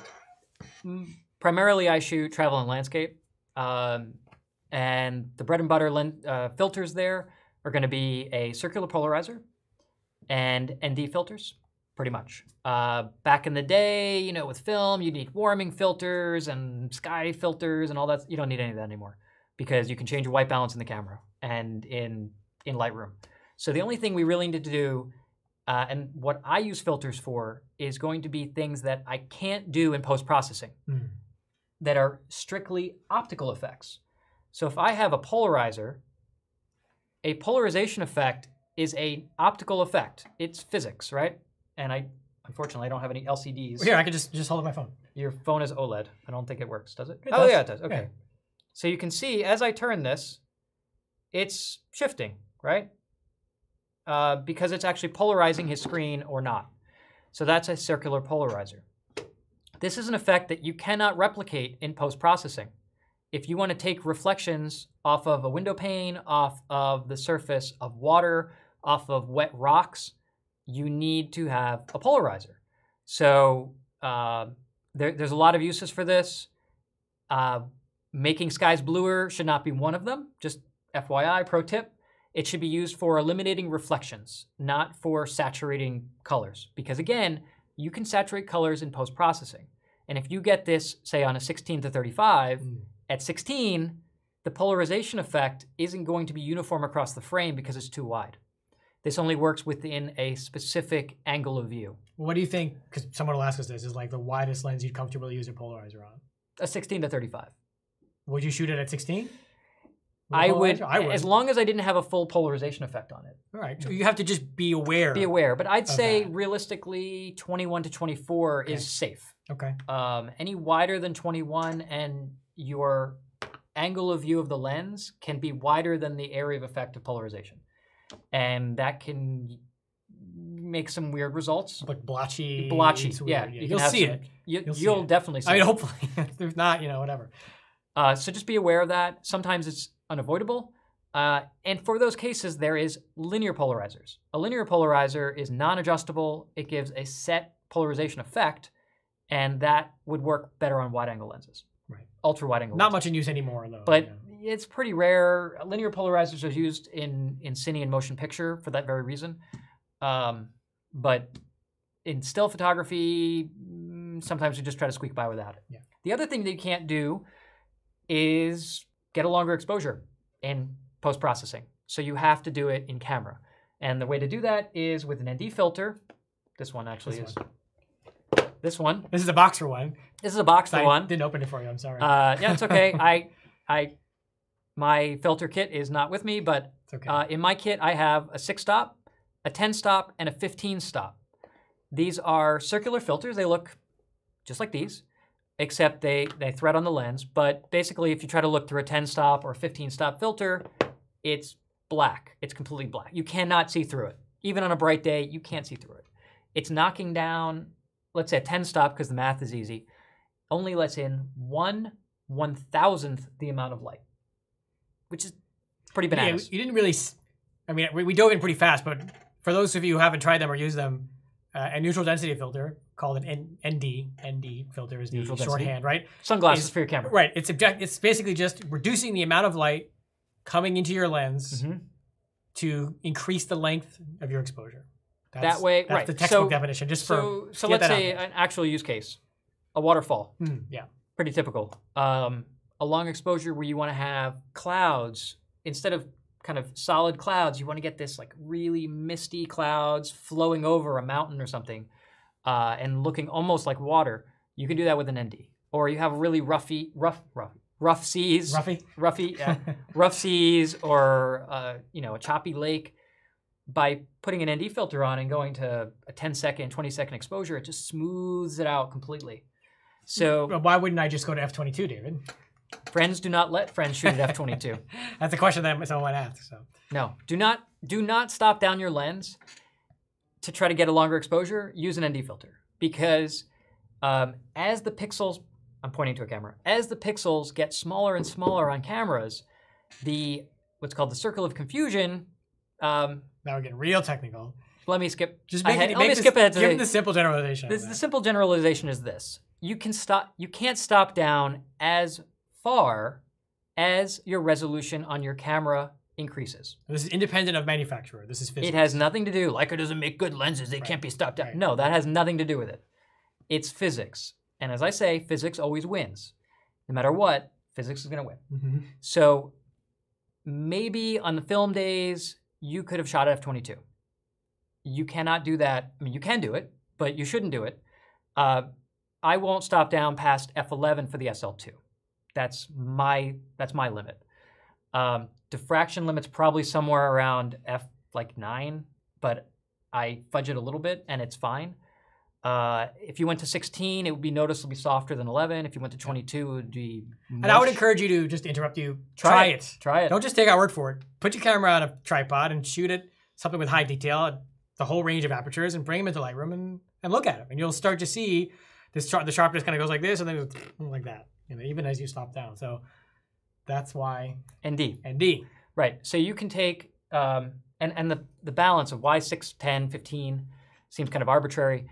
primarily I shoot travel and landscape, and the bread and butter filters there are going to be a circular polarizer and ND filters, pretty much. Back in the day, you know, with film, you need warming filters and sky filters and all that. You don't need any of that anymore because you can change your white balance in the camera and in Lightroom. So the only thing we really need to do, and what I use filters for, is going to be things that I can't do in post-processing that are strictly optical effects. So if I have a polarizer, a polarization effect is an optical effect. It's physics, right? And unfortunately, I don't have any LCDs. Here, I can just hold up my phone. Your phone is OLED. I don't think it works, does it? It does. Yeah, it does. Okay. Yeah. So you can see, as I turn this, it's shifting, right? Because it's actually polarizing his screen or not. So that's a circular polarizer. This is an effect that you cannot replicate in post-processing. If you want to take reflections off of a window pane, off of the surface of water, off of wet rocks, you need to have a polarizer. So there's a lot of uses for this. Making skies bluer should not be one of them. Just FYI, pro tip. It should be used for eliminating reflections, not for saturating colors. Because again, you can saturate colors in post-processing. And if you get this, say, on a 16:35, at 16, the polarization effect isn't going to be uniform across the frame because it's too wide. This only works within a specific angle of view. What do you think, because someone will ask us this, is like the widest lens you'd comfortably use a polarizer on? A 16:35. Would you shoot it at 16? I would, as long as I didn't have a full polarization effect on it. All right, so you have to just be aware. Be aware, but I'd say realistically 21 to 24 is safe. Okay. Any wider than 21 and your angle of view of the lens can be wider than the area of effect of polarization. And that can make some weird results. Like blotchy. Blotchy, yeah. You'll see it. You'll definitely see it. I mean, hopefully. If not, whatever. So just be aware of that. Sometimes it's unavoidable. And for those cases, there is linear polarizers. A linear polarizer is non-adjustable. It gives a set polarization effect, and that would work better on wide-angle lenses. Right. Ultra-wide-angle Not lenses. much in use anymore, though. But it's pretty rare. Linear polarizers are used in cine and motion picture for that very reason. But in still photography, sometimes we just try to squeak by without it. Yeah. The other thing that you can't do is get a longer exposure in post-processing. So you have to do it in camera. And the way to do that is with an ND filter. This one actually is. This one. This is a boxer one. This is a boxer one. I didn't open it for you. I'm sorry. Yeah, it's okay. My filter kit is not with me, but it's okay. In my kit, I have a 6-stop, a 10-stop, and a 15-stop. These are circular filters. They look just like these, except they thread on the lens. But basically, if you try to look through a 10-stop or 15-stop filter, it's black. It's completely black. You cannot see through it. Even on a bright day, you can't see through it. It's knocking down, let's say a 10-stop, because the math is easy, only lets in 1/1000th the amount of light, which is pretty bananas. Yeah, you didn't really, I mean, we dove in pretty fast, but for those of you who haven't tried them or used them, a neutral density filter called an ND filter is the shorthand, right? Sunglasses for your camera. Right. It's basically just reducing the amount of light coming into your lens to increase the length of your exposure. That's the textbook definition. Just so let's say an actual use case, a waterfall. Yeah. Pretty typical. A long exposure where you want to have clouds instead of kind of solid clouds. You want to get this like really misty clouds flowing over a mountain or something, and looking almost like water. you can do that with an ND. Or you have really rough seas, rough seas, or you know, a choppy lake. By putting an ND filter on and going to a 10-second, 20-second exposure, it just smooths it out completely. So Well, why wouldn't I just go to f/22, David? friends do not let friends shoot at f/22. That's a question that someone asked. So No, do not stop down your lens to try to get a longer exposure. Use an ND filter, because as the pixels, I'm pointing to a camera, as the pixels get smaller and smaller on cameras, what's called the circle of confusion. now we're getting real technical. Let me skip. Just let me skip ahead to give the simple generalization. The simple generalization is this: you can't stop down as far as your resolution on your camera increases. This is independent of manufacturer. This is physics. It has nothing to do. Leica doesn't make good lenses; they can't be stopped down. Right. No, that has nothing to do with it. It's physics, and as I say, physics always wins. No matter what, physics is going to win. Mm-hmm. So maybe on the film days, you could have shot at f/22. You cannot do that. I mean, you can do it, but you shouldn't do it. I won't stop down past f/11 for the SL2. That's my limit. Diffraction limit's probably somewhere around f9, but I fudge it a little bit and it's fine. If you went to 16, it would be noticeably softer than 11. If you went to 22, it would be much. And I would encourage you to, just to interrupt you, try it. Try it. Don't just take our word for it. Put your camera on a tripod and shoot it, something with high detail, at the whole range of apertures, and bring them into Lightroom and look at them. And you'll start to see the sharpness kind of goes like this and then it goes like that, you know, even as you stop down. So that's why ND. Right. So you can take, and the balance of why 6, 10, 15 seems kind of arbitrary.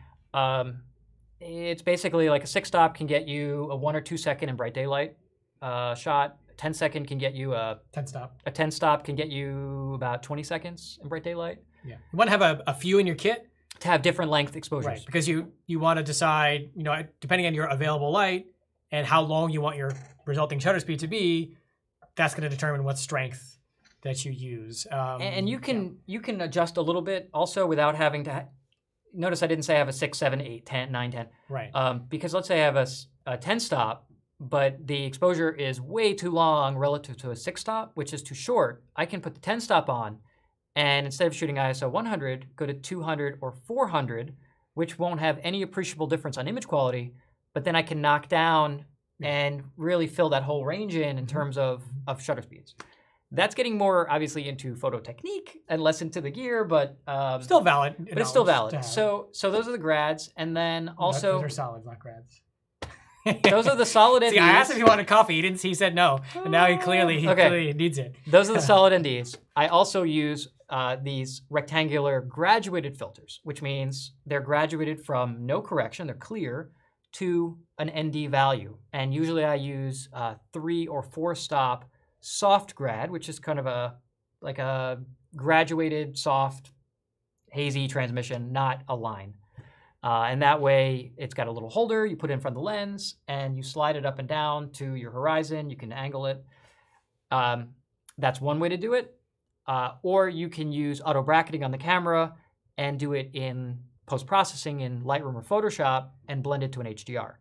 It's basically like a 6-stop can get you a 1 or 2 second in bright daylight shot. A 10-second can get you a 10-stop. A 10-stop can get you about 20 seconds in bright daylight. Yeah. You want to have a few in your kit. To have different length exposures. Right, because you want to decide, you know, depending on your available light and how long you want your resulting shutter speed to be, that's going to determine what strength that you use. And you can adjust a little bit also without having to. Notice I didn't say I have a 6, 7, 8, 10, 9, 10. Right. Because let's say I have a 10-stop, but the exposure is way too long relative to a 6-stop, which is too short. I can put the 10-stop on, and instead of shooting ISO 100, go to 200 or 400, which won't have any appreciable difference on image quality, but then I can knock down and really fill that whole range in terms of shutter speeds. That's getting more, obviously, into photo technique and less into the gear, but... still valid. But it's still valid. So those are the grads, and then also... Those are solids, not grads. Those are the solid NDs. See, I asked if he wanted coffee. He said no. And now he clearly needs it. Those are the solid NDs. I also use these rectangular graduated filters, which means they're graduated from no correction, they're clear, to an ND value. And usually I use 3 or 4-stop soft grad, which is kind of like a graduated, soft, hazy transmission, not a line. And that way, it's got a little holder you put in front of the lens, and you slide it up and down to your horizon. You can angle it. That's one way to do it. Or you can use auto bracketing on the camera and do it in post-processing in Lightroom or Photoshop and blend it to an HDR.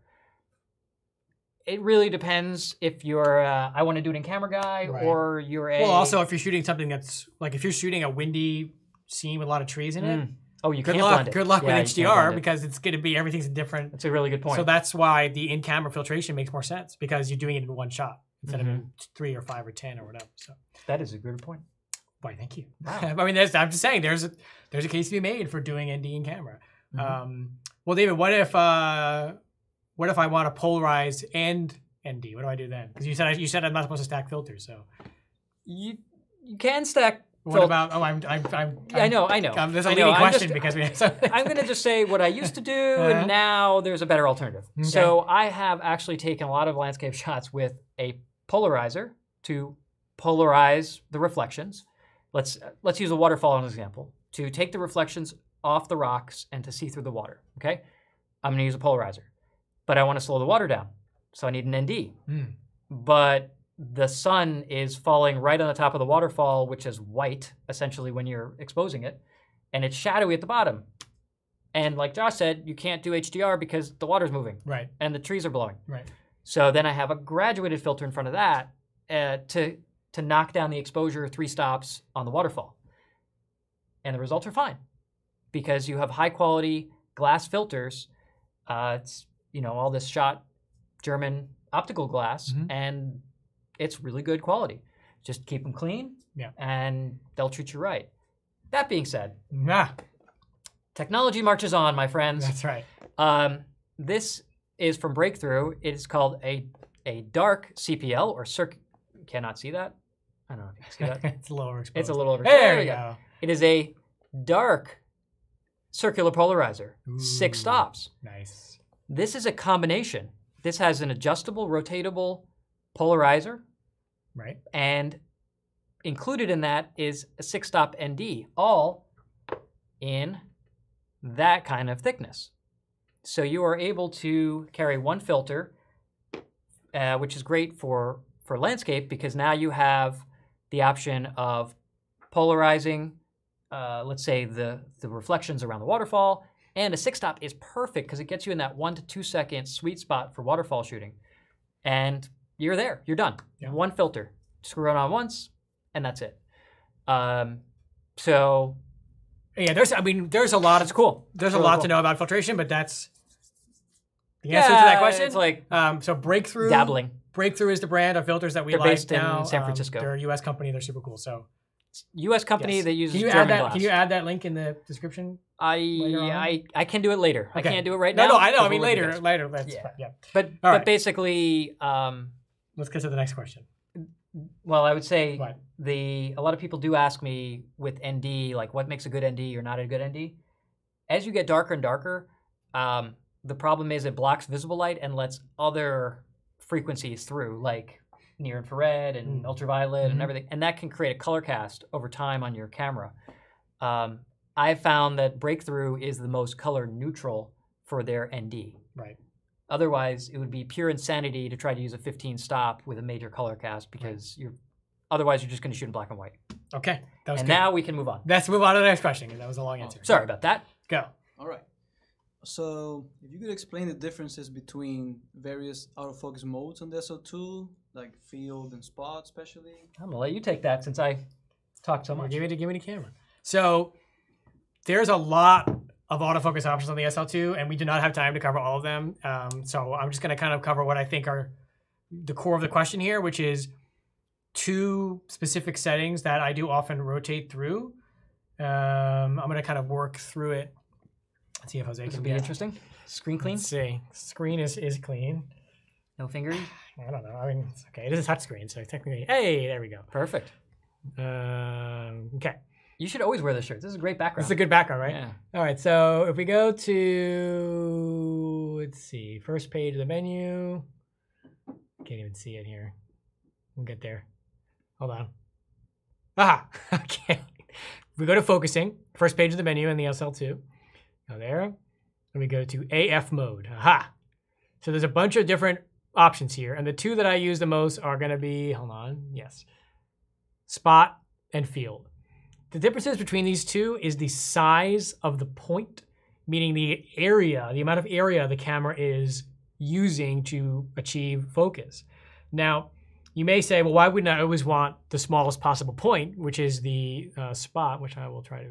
It really depends if you're I want to do it in camera guy, right, or you're a... Well, also, if you're shooting something that's, like, if you're shooting a windy scene with a lot of trees in it, oh, you can't blend it. Good luck with HDR, because it's going to be, everything's different. That's a really good point. So that's why the in-camera filtration makes more sense, because you're doing it in one shot instead of 3 or 5 or 10 or whatever. So that is a good point. Why, thank you. Wow. I mean, I'm just saying, there's a case to be made for doing ND in camera. Well, David, what if I want to polarize and ND? What do I do then? Because you said I'm not supposed to stack filters, so you can stack. What about? Oh, I know. There's a leading question because we. I'm going to just say what I used to do, and now there's a better alternative. Okay. So I have actually taken a lot of landscape shots with a polarizer to polarize the reflections. Let's use a waterfall as an example. To take the reflections off the rocks and to see through the water. Okay, I'm going to use a polarizer, but I want to slow the water down, so I need an ND. But the sun is falling right on the top of the waterfall, which is white, essentially, when you're exposing it, and it's shadowy at the bottom. And like Josh said, you can't do HDR because the water's moving. Right. And the trees are blowing. Right. So then I have a graduated filter in front of that to knock down the exposure 3 stops on the waterfall. And the results are fine because you have high quality glass filters. It's, you know, all this shot German optical glass, and it's really good quality. Just keep them clean, and they'll treat you right. That being said, technology marches on, my friends. That's right. This is from Breakthrough. It is called a dark CPL or cannot see that. I don't know if you can see that. It's a little overexposed. It's a little overexposed. There we go. It is a dark circular polarizer, 6 stops. Nice. This is a combination. This has an adjustable, rotatable polarizer. Right. And included in that is a 6-stop ND, all in that kind of thickness. So you are able to carry 1 filter, which is great for landscape because now you have the option of polarizing, let's say, the reflections around the waterfall. And a 6-stop is perfect because it gets you in that 1 to 2 second sweet spot for waterfall shooting. And you're there. You're done. Yeah. 1 filter. Screw it on once, and that's it. So... Yeah, there's a lot. It's cool. There's it's a lot cool. to know about filtration, but that's the answer to that question. It's like so Breakthrough. dabbling. Breakthrough is the brand of filters that we They're like based in now. San Francisco. They're a U.S. company. They're super cool. So U.S. company that uses can you German add that? glass. Can you add that link in the description? I can do it later. Okay. I can't do it right now. No, I know. I because mean, we're working later. this. That's fine. Yeah. But right. basically, Let's get to the next question. well, I would say What? a lot of people do ask me with ND, like what makes a good ND or not a good ND. As you get darker and darker, the problem is it blocks visible light and lets other frequencies through, like near infrared and ultraviolet and everything, and that can create a color cast over time on your camera. I've found that Breakthrough is the most color neutral for their ND. Right. Otherwise, it would be pure insanity to try to use a 15 stop with a major color cast because otherwise you're just going to shoot in black and white. Okay. That was And good. now we can move on. Let's move on to the next question because that was a long answer. Sorry about that. Go. All right. So if you could explain the differences between various autofocus modes on the SL2, like field and spot especially. I'm going to let you take that since I talked so much. Give me the camera. So there's a lot of autofocus options on the SL2, and we do not have time to cover all of them. So I'm just going to kind of cover what I think are the core of the question here, which is 2 specific settings that I do often rotate through. I'm going to kind of work through it. Let's see if Jose This can will be get. interesting. Screen clean? Let's see. Screen is clean. No fingering? I don't know. I mean, it's okay. It is a touch screen, so technically, hey, there we go. Perfect. Okay. You should always wear this shirt. This is a great background. This is a good background, right? Yeah. All right. So if we go to, let's see, first page of the menu. Can't even see it here. We'll get there. Hold on. Aha. Okay. If we go to focusing, first page of the menu in the SL2. Go there. And we go to AF mode. Aha. So there's a bunch of different options here. And the 2 that I use the most are going to be, hold on. Yes. Spot and field. The differences between these 2 is the size of the point, meaning the area, the amount of area the camera is using to achieve focus. Now, you may say, well, why wouldn't I always want the smallest possible point, which is the spot, which I will try to,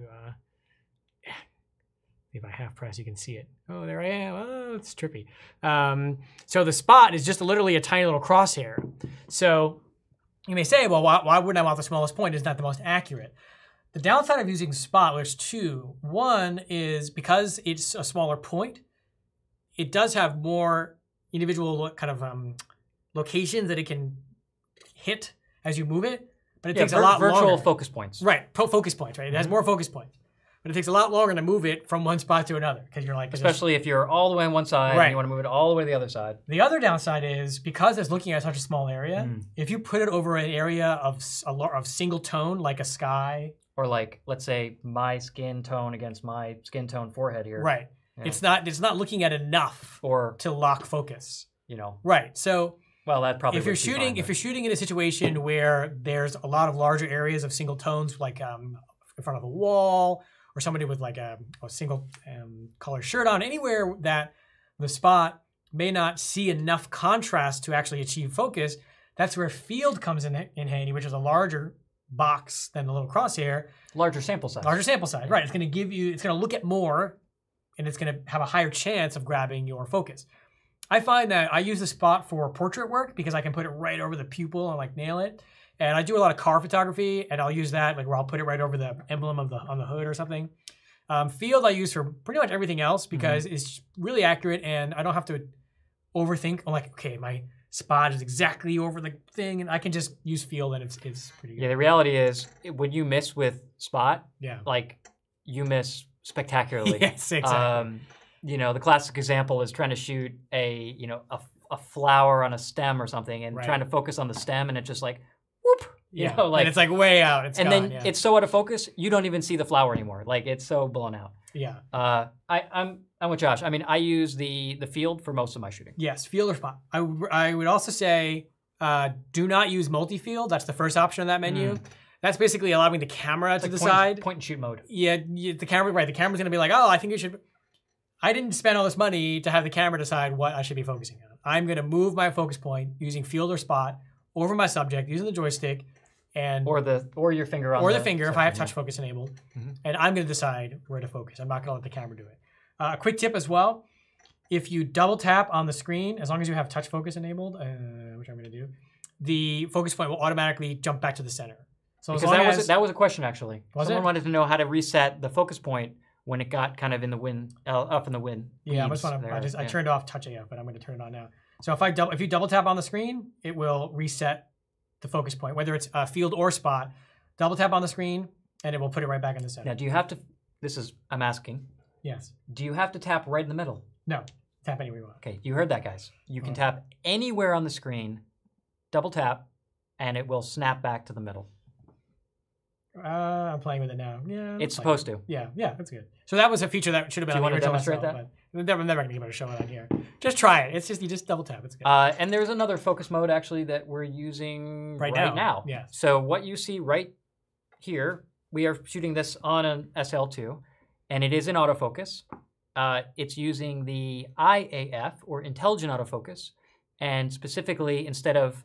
if I half press, you can see it. Oh, there I am. Oh, it's trippy. So the spot is just literally a tiny little crosshair. So you may say, well, why wouldn't I want the smallest point? It's not the most accurate. The downside of using spot, there's 2. One is because it's a smaller point, it does have more individual kind of locations that it can hit as you move it, but it takes a lot virtual longer. focus points. Right, focus points, right? It has more focus points. But it takes a lot longer to move it from one spot to another because you're like... Especially if you're all the way on one side and you want to move it all the way to the other side. The other downside is because it's looking at such a small area, if you put it over an area of single tone, like a sky... Or like, let's say, my skin tone against my skin tone forehead here. Right. Yeah. It's not looking at enough to lock focus. You know. Right. So... Well, that probably if you're shooting in a situation where there's a lot of larger areas of single tones, like in front of a wall, or somebody with like a single color shirt on, anywhere that the spot may not see enough contrast to actually achieve focus, that's where field comes in handy, which is a larger box than the little crosshair. Larger sample size. Larger sample size, right. It's going to give you, it's going to look at more, and it's going to have a higher chance of grabbing your focus. I find that I use the spot for portrait work because I can put it right over the pupil and like nail it. And I do a lot of car photography, and I'll use that, like where I'll put it right over the emblem of on the hood or something. Field I use for pretty much everything else because it's really accurate, and I don't have to overthink. I'm like, okay, my spot is exactly over the thing, and I can just use field, and it's pretty good. Yeah, the reality is when you miss with spot, like you miss spectacularly. Yes, exactly. You know, the classic example is trying to shoot a flower on a stem or something, and trying to focus on the stem, and it's just like, whoop. You know, like, and it's like way out. It's and gone, then it's so out of focus, you don't even see the flower anymore. Like it's so blown out. Yeah. I'm with Josh. I mean, I use the field for most of my shooting. Yes, field or spot. I would also say do not use multi-field. That's the first option on that menu. That's basically allowing the camera to decide. Point and shoot mode. Yeah, the camera, right. The camera's going to be like, oh, I think you should. I didn't spend all this money to have the camera decide what I should be focusing on. I'm going to move my focus point using field or spot over my subject using the joystick. And or your finger on the finger if I have touch focus enabled, and I'm going to decide where to focus. I'm not going to let the camera do it. A quick tip as well: if you double tap on the screen, as long as you have touch focus enabled, which I'm going to do, the focus point will automatically jump back to the center. So because that was a question actually. Someone wanted to know how to reset the focus point when it got kind of in the wind, up in the wind. Yeah, I turned off touch AF, but I'm going to turn it on now. So if you double tap on the screen, it will reset the focus point, whether it's field or spot. Double tap on the screen, and it will put it right back in the center. Now, do you have to? I'm asking. Yes. Do you have to tap right in the middle? No. Tap anywhere you want. Okay, you heard that, guys. You can tap anywhere on the screen, double tap, and it will snap back to the middle. I'm playing with it now. Yeah. It's supposed to. Yeah, that's good. So that was a feature that should have been on the original SL, that? But I'm never going to be able to show it on here. Just try it. It's just, you just double tap. It's good. And there's another focus mode actually that we're using right now. Yeah. So what you see right here, we are shooting this on an SL2, and it is in autofocus. It's using the IAF, or intelligent autofocus, and specifically instead of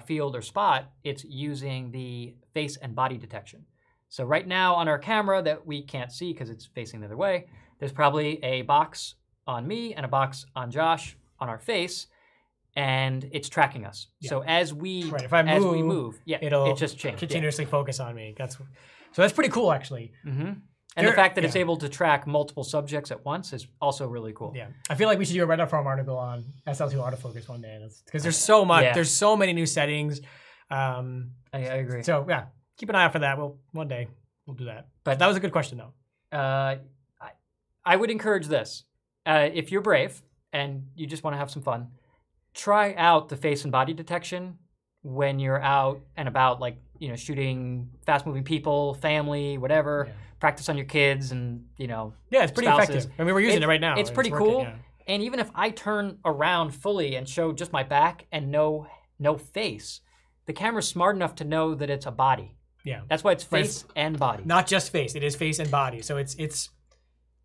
field or spot, it's using the face and body detection. So right now on our camera that we can't see because it's facing the other way, there's probably a box on me and a box on Josh on our face, and it's tracking us. Yeah. So as we move, it'll just change. Continuously focus on me. So that's pretty cool, actually. And the fact that it's able to track multiple subjects at once is also really cool. Yeah, I feel like we should do a Reddit forum article on SL2 autofocus one day, because there's so much. Yeah. There's so many new settings. I agree. So yeah, keep an eye out for that. One day we'll do that. But that was a good question, though. I would encourage this. If you're brave and you just want to have some fun, try out the face and body detection when you're out and about, like, shooting fast-moving people, family, whatever. Yeah. Practice on your kids and, Yeah, it's pretty spouses. effective. I mean, we're using it right now. It's pretty cool. And even if I turn around fully and show just my back and no face, the camera's smart enough to know that it's a body. Yeah. That's why it's face and body. Not just face. It is face and body. So it's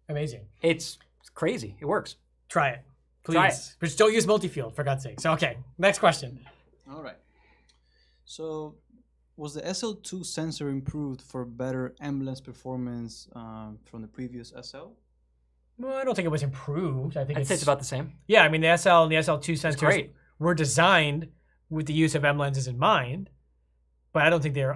amazing. It's crazy. It works. Try it. Please. Try it. But just don't use multi-field, for God's sake. So, okay. Next question. All right. So, was the SL2 sensor improved for better M-lens performance from the previous SL? Well, I don't think it was improved. I think it's about the same. Yeah, I mean, the SL and the SL2 sensors were designed with the use of M-lenses in mind, but I don't think they're,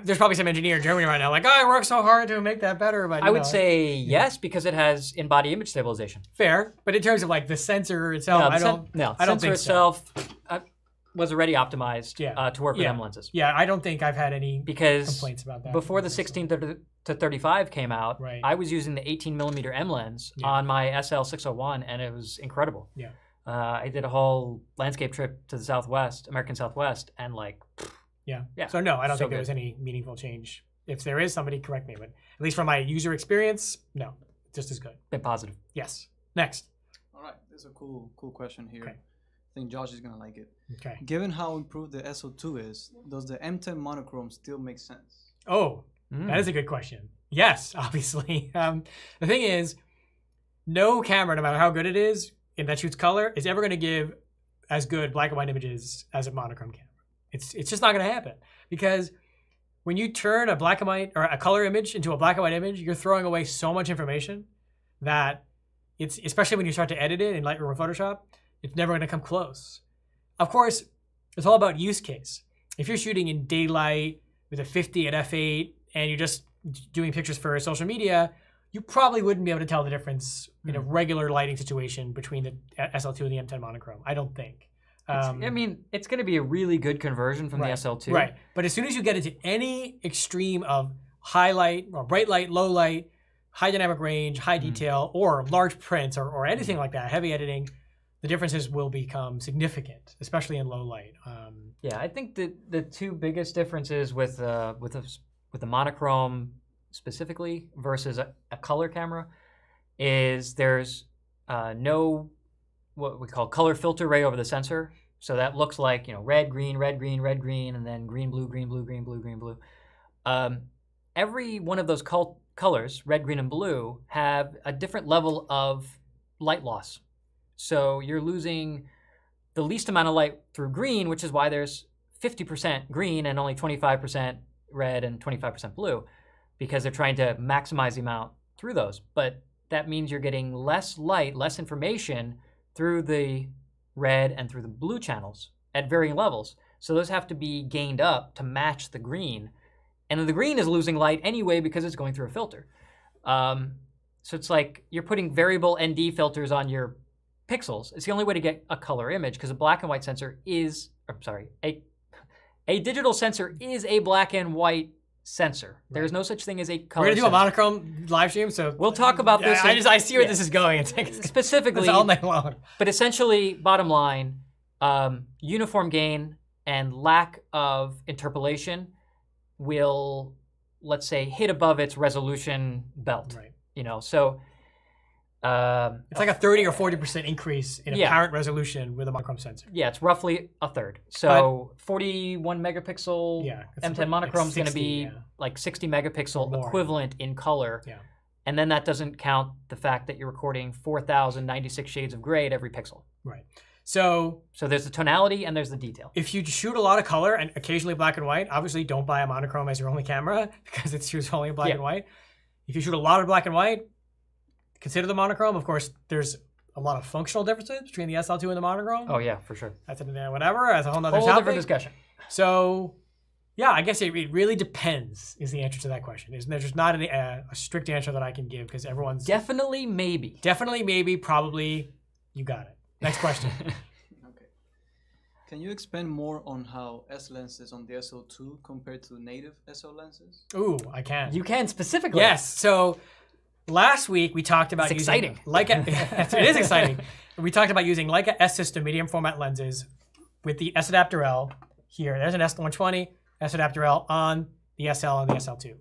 there's probably some engineer in Germany right now like, I worked so hard to make that better. But I would say yes, because it has in-body image stabilization. Fair, but in terms of like the sensor itself, I don't think sensor itself was already optimized to work with M lenses. Yeah, I don't think I've had any complaints about that. Before the 16 to 35 came out, I was using the 18mm M lens on my SL601, and it was incredible. Yeah. I did a whole landscape trip to the Southwest, American Southwest, and yeah. So no, I don't think there was any meaningful change. If there is, somebody correct me, but at least from my user experience, no, just as good. Been positive. Yes. Next. All right, there's a cool question here. Okay. I think Josh is gonna like it. Okay. Given how improved the SL2 is, does the M10 Monochrom still make sense? Oh, That is a good question. Yes, obviously. The thing is, no camera, no matter how good it is, and that shoots color, is ever going to give as good black and white images as a monochrome camera. It's just not going to happen, because when you turn a black and white or a color image into a black and white image, you're throwing away so much information that it's, especially when you start to edit it in Lightroom or Photoshop, it's never going to come close. Of course, it's all about use case. If you're shooting in daylight with a 50 at f8 and you're just doing pictures for social media, you probably wouldn't be able to tell the difference in a regular lighting situation between the SL2 and the M10 Monochrom. I don't think. I mean, it's going to be a really good conversion from the SL2. Right. But as soon as you get into any extreme of highlight or bright light, low light, high dynamic range, high detail, or large prints or anything like that, heavy editing, the differences will become significant, especially in low light. Yeah, I think the two biggest differences with the monochrome specifically versus a color camera is there's no what we call color filter ray over the sensor. So that looks like, you know, red, green, red, green, red, green, and then green, blue, green, blue, green, blue, green, blue. Every one of those colors, red, green, and blue, have a different level of light loss. So you're losing the least amount of light through green, which is why there's 50% green and only 25% red and 25% blue, because they're trying to maximize the amount through those. But that means you're getting less light, less information through the red and through the blue channels at varying levels. So those have to be gained up to match the green. And then the green is losing light anyway because it's going through a filter. So it's like you're putting variable ND filters on your pixels. It's the only way to get a color image, because a black and white sensor is, a digital sensor is a black and white sensor. Right. There is no such thing as a color. We're gonna do a monochrome live stream, so we'll talk about this. I see where this is going. It's specifically all night long. But essentially, bottom line, uniform gain and lack of interpolation will, let's say, hit above its resolution belt. Right. You know, so it's like a 30 or 40% increase in apparent resolution with a monochrome sensor. Yeah, it's roughly a third. So 41 megapixel M10 Monochrom is going to be like 60 megapixel equivalent in color. Yeah. And then that doesn't count the fact that you're recording 4,096 shades of gray at every pixel. Right. So there's the tonality and there's the detail. If you shoot a lot of color and occasionally black and white, obviously don't buy a monochrome as your only camera, because it shoots only black and white. If you shoot a lot of black and white, consider the monochrome. Of course, there's a lot of functional differences between the SL2 and the monochrome. Oh yeah, for sure. That's whatever. That's a whole other topic. Different discussion. So, yeah, I guess it really depends is the answer to that question. There's just not a strict answer that I can give, because everyone's definitely maybe. Definitely maybe, probably. You got it. Next question. Okay. Can you expand more on how S lenses on the SL2 compared to native SL lenses? Ooh, I can. You can specifically. Yes. So last week we talked about using exciting. Leica. It is exciting. We talked about using Leica S System medium format lenses with the S adapter L here. There's an S120 S adapter L on the SL and the SL2,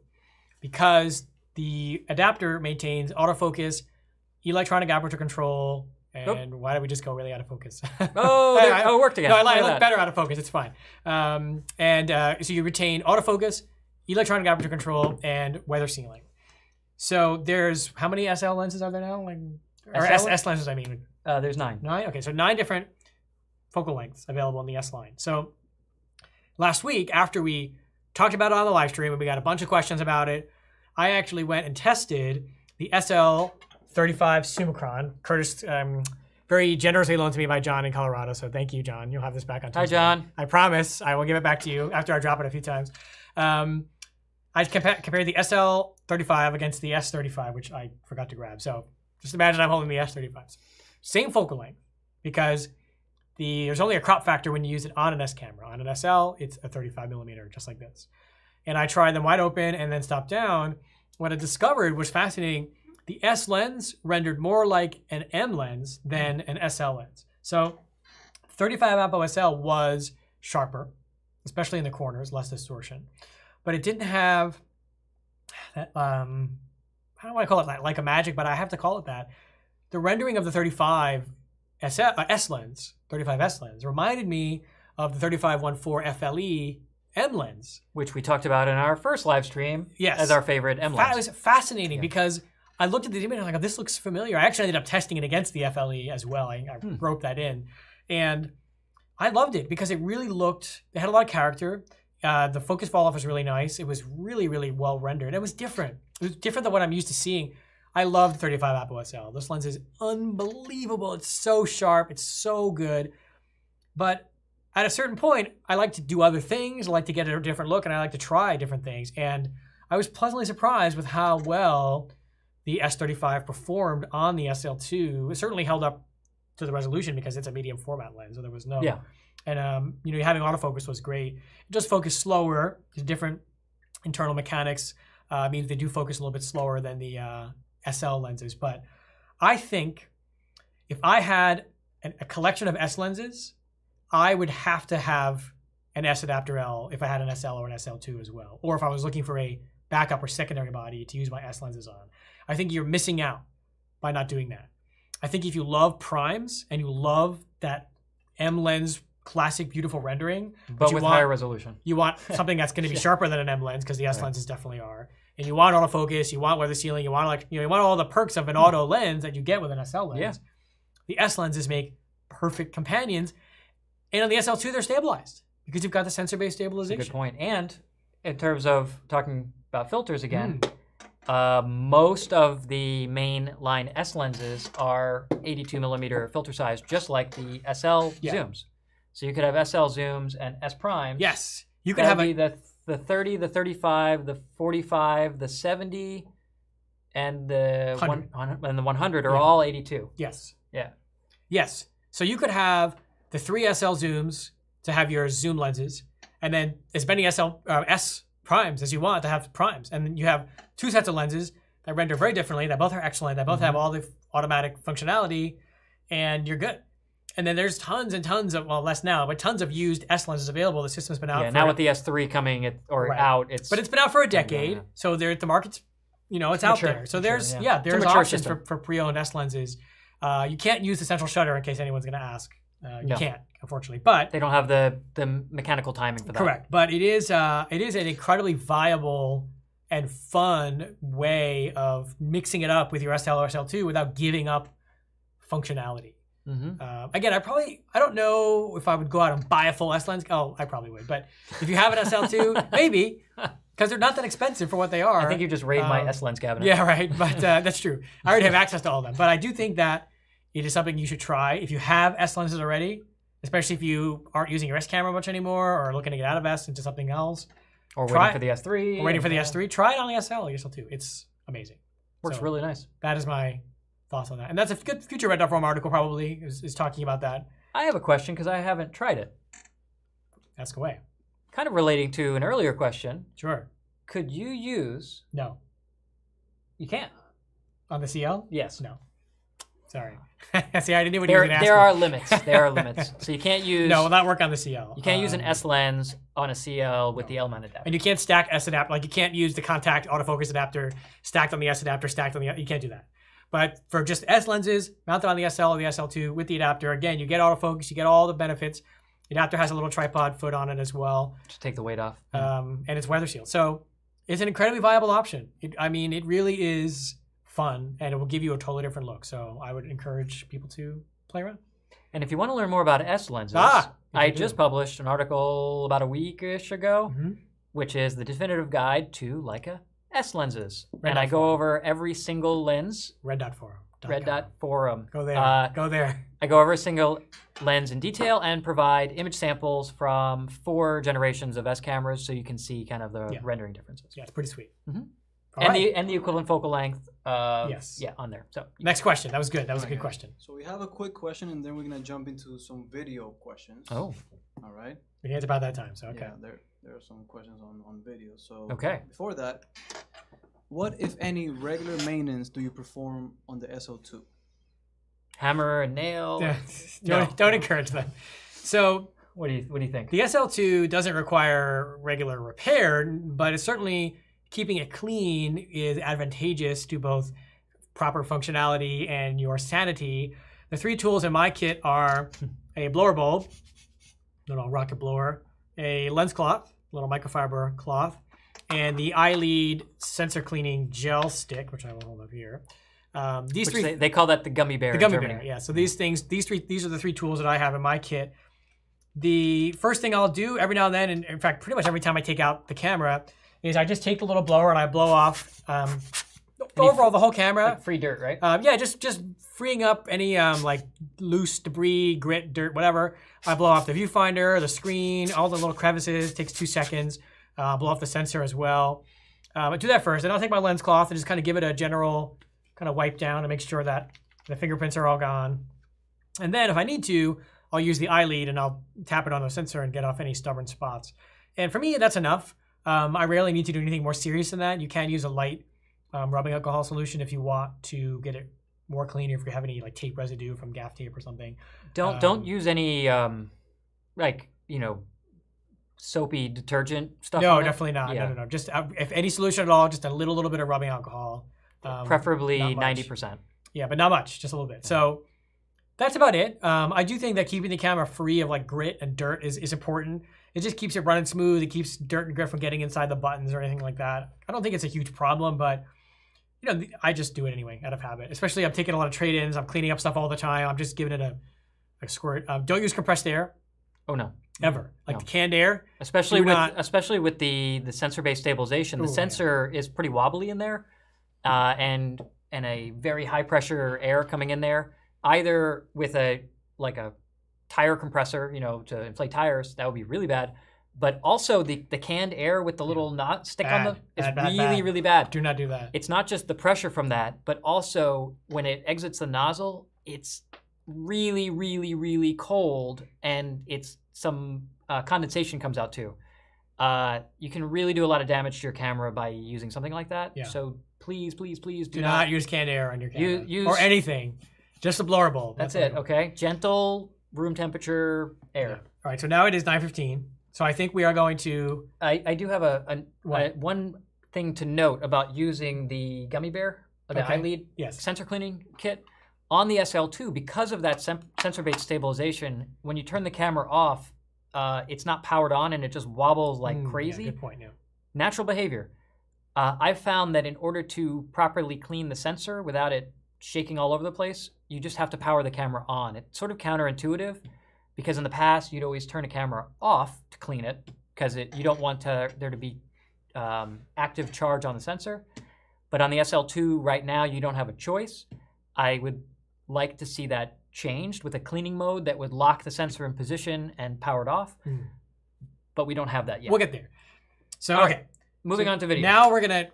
because the adapter maintains autofocus, electronic aperture control. And why did we just go really out of focus? Oh, worked again. No, I look better out of focus. It's fine. So you retain autofocus, electronic aperture control, and weather sealing. So there's, how many SL lenses are there now? Or S lenses, I mean. There's 9. 9? Okay, so 9 different focal lengths available in the S line. So last week, after we talked about it on the live stream and we got a bunch of questions about it, I actually went and tested the SL 35 Summicron, Curtis, very generously loaned to me by John in Colorado. So thank you, John. You'll have this back on Tuesday. Hi, John. I promise I will give it back to you after I drop it a few times. I compared the SL 35 against the S 35, which I forgot to grab. So just imagine I'm holding the S 35s. Same focal length, because there's only a crop factor when you use it on an S camera. On an SL, it's a 35 millimeter, just like this. And I tried them wide open and then stopped down. What I discovered was fascinating. The S lens rendered more like an M lens than an SL lens. So 35 APO-SL was sharper, especially in the corners, less distortion. But it didn't have that, I don't want to call it like a magic, but I have to call it that. The rendering of the 35 S lens, 35S lens, reminded me of the 3514 FLE M lens. Which we talked about in our first live stream as our favorite M lens. It was fascinating because I looked at the image and I'm like, oh, this looks familiar. I actually ended up testing it against the FLE as well. I wrote that in. And I loved it because it really looked, it had a lot of character. The focus fall off was really nice. It was really, really well rendered. It was different. It was different than what I'm used to seeing. I love the 35 APO-SL. This lens is unbelievable. It's so sharp. It's so good. But at a certain point, I like to do other things. I like to get a different look, and I like to try different things. And I was pleasantly surprised with how well the S35 performed on the SL2. It certainly held up to the resolution because it's a medium format lens, so there was no. Yeah. And you know, having autofocus was great. It just focused slower. Different internal mechanics means they do focus a little bit slower than the SL lenses. But I think if I had a collection of S lenses, I would have to have an S adapter L if I had an SL or an SL2 as well. Or if I was looking for a backup or secondary body to use my S lenses on. I think you're missing out by not doing that. I think if you love primes and you love that M lens classic beautiful rendering, but with higher resolution, you want something that's going to be sharper than an M lens because the S lenses definitely are. And you want autofocus, you want weather sealing, you want you want all the perks of an auto lens that you get with an SL lens. Yeah. The S lenses make perfect companions. And on the SL2, they're stabilized because you've got the sensor-based stabilization. That's a good point. And in terms of talking about filters again, most of the main line S lenses are 82 millimeter filter size, just like the SL zooms. So you could have SL zooms and S primes. Yes, you could have the 30, the 35, the 45, the 70, and the 100 are all 82. Yes. Yeah. Yes. So you could have the 3 SL zooms to have your zoom lenses, and then as many S primes as you want to have primes. And then you have 2 sets of lenses that render very differently, that both are excellent, that both have all the automatic functionality, and you're good. And then there's tons and tons of, well, less now, but tons of used S lenses available. The system's been out for... now with the S3 coming out, it's... But it's been out for a decade, so the market's, you know, it's out there. So there's options for pre-owned S lenses. You can't use the central shutter in case anyone's going to ask. You can't, unfortunately, but they don't have the mechanical timing for that. Correct, but it is an incredibly viable and fun way of mixing it up with your SL or SL2 without giving up functionality. Again, I don't know if I would go out and buy a full S lens. Oh, I probably would, but if you have an SL2, maybe, because they're not that expensive for what they are. I think you just raid my S lens cabinet. Yeah, right, but that's true. I already have access to all of them, but I do think that it is something you should try. If you have S lenses already, especially if you aren't using your S camera much anymore or looking to get out of S into something else. Or waiting for the S3. Or waiting for the S3. Try it on the SL or SL2. It's amazing. Works really nice. That is my thoughts on that. And that's a good future Red Dot Forum article probably is talking about that. I have a question because I haven't tried it. Ask away. Kind of relating to an earlier question. Sure. Could you use... No. You can't. On the CL? Yes. No. Sorry. See, I didn't know what you were going to ask. There are limits. There are limits. So you can't use... No, it will not work on the CL. You can't use an S lens on a CL with the L mount adapter. And you can't stack S adapter. Like you can't use the contact autofocus adapter stacked on the S adapter, stacked on the... You can't do that. But for just S lenses, mounted on the SL or the SL2 with the adapter, again, you get autofocus, you get all the benefits. The adapter has a little tripod foot on it as well. Just take the weight off. And it's weather sealed. So it's an incredibly viable option. I mean, it really is fun, and it will give you a totally different look. So I would encourage people to play around. And if you want to learn more about S lenses, I just published an article about a week-ish ago, which is the definitive guide to Leica S lenses. And I go over every single lens. Red Dot Forum. Red Dot Forum. Go there. Go there. I go over a single lens in detail and provide image samples from 4 generations of S cameras so you can see kind of the rendering differences. Yeah, it's pretty sweet. And the equivalent focal length. Yeah, on there. So next question. That was good. That was a good question. So we have a quick question, and then we're gonna jump into some video questions. Oh. All right. It's about that time. So okay. Yeah, there are some questions on video. So before that, what if any regular maintenance do you perform on the SL2? Hammer and nail. Don't encourage them. So what do you think? The SL2 doesn't require regular repair, but it's certainly keeping it clean is advantageous to both proper functionality and your sanity. The 3 tools in my kit are a blower bulb, rocket blower, a lens cloth, little microfiber cloth, and the iLead sensor cleaning gel stick, which I will hold up here. These three they call that the gummy bear. The gummy bear, yeah. So these things, these are the 3 tools that I have in my kit. The first thing I'll do every now and then, and in fact, pretty much every time I take out the camera, is I just take the little blower and I blow off overall the whole camera. Like free dirt, right? Yeah, just freeing up any like loose debris, grit, dirt, whatever. I blow off the viewfinder, the screen, all the little crevices. Takes 2 seconds. Blow off the sensor as well. But do that first. Then I'll take my lens cloth and just kind of give it a general kind of wipe down to make sure that the fingerprints are all gone. And then if I need to, I'll use the iLead and I'll tap it on the sensor and get off any stubborn spots. And for me, that's enough. I rarely need to do anything more serious than that. You can use a light rubbing alcohol solution if you want to get it more clean, or if you have any like tape residue from gaff tape or something. Don't use any like, you know, soapy detergent stuff. No, definitely not. Yeah. No. Just if any solution at all, just a little bit of rubbing alcohol. Preferably 90%. Yeah, but not much, just a little bit. So that's about it. I do think that keeping the camera free of like grit and dirt is important. It just keeps it running smooth. It keeps dirt and grit from getting inside the buttons or anything like that. I don't think it's a huge problem, but you know, I just do it anyway out of habit. Especially I'm taking a lot of trade-ins. I'm cleaning up stuff all the time. I'm just giving it a squirt. Don't use compressed air. Oh no. Ever. Like the canned air. Especially with the sensor-based stabilization. The sensor is pretty wobbly in there. And a very high pressure air coming in there, either with a tire compressor, you know, to inflate tires, that would be really bad. But also the canned air with the little knot stick on the is really bad. Do not do that. It's not just the pressure from that, but also when it exits the nozzle, it's really cold, and it's some condensation comes out too. You can really do a lot of damage to your camera by using something like that. Yeah. So please do not use canned air on your camera or anything. Just a blower bulb. That's it. Okay. Gentle room temperature air. Yeah. All right. So now it is 9:15. So I think we are going to. I do have one thing to note about using the gummy bear, the iLead sensor cleaning kit on the SL2, because of that sensor-based stabilization. When you turn the camera off, it's not powered on and it just wobbles like crazy. Yeah, good point. Yeah. Natural behavior. I've found that in order to properly clean the sensor without it shaking all over the place, you just have to power the camera on. It's sort of counterintuitive, because in the past you'd always turn a camera off to clean it because you don't want there to be active charge on the sensor. But on the SL2 right now, you don't have a choice. I would like to see that changed with a cleaning mode that would lock the sensor in position and power it off. But we don't have that yet. We'll get there. So, okay. Moving on to video. Now we're going to,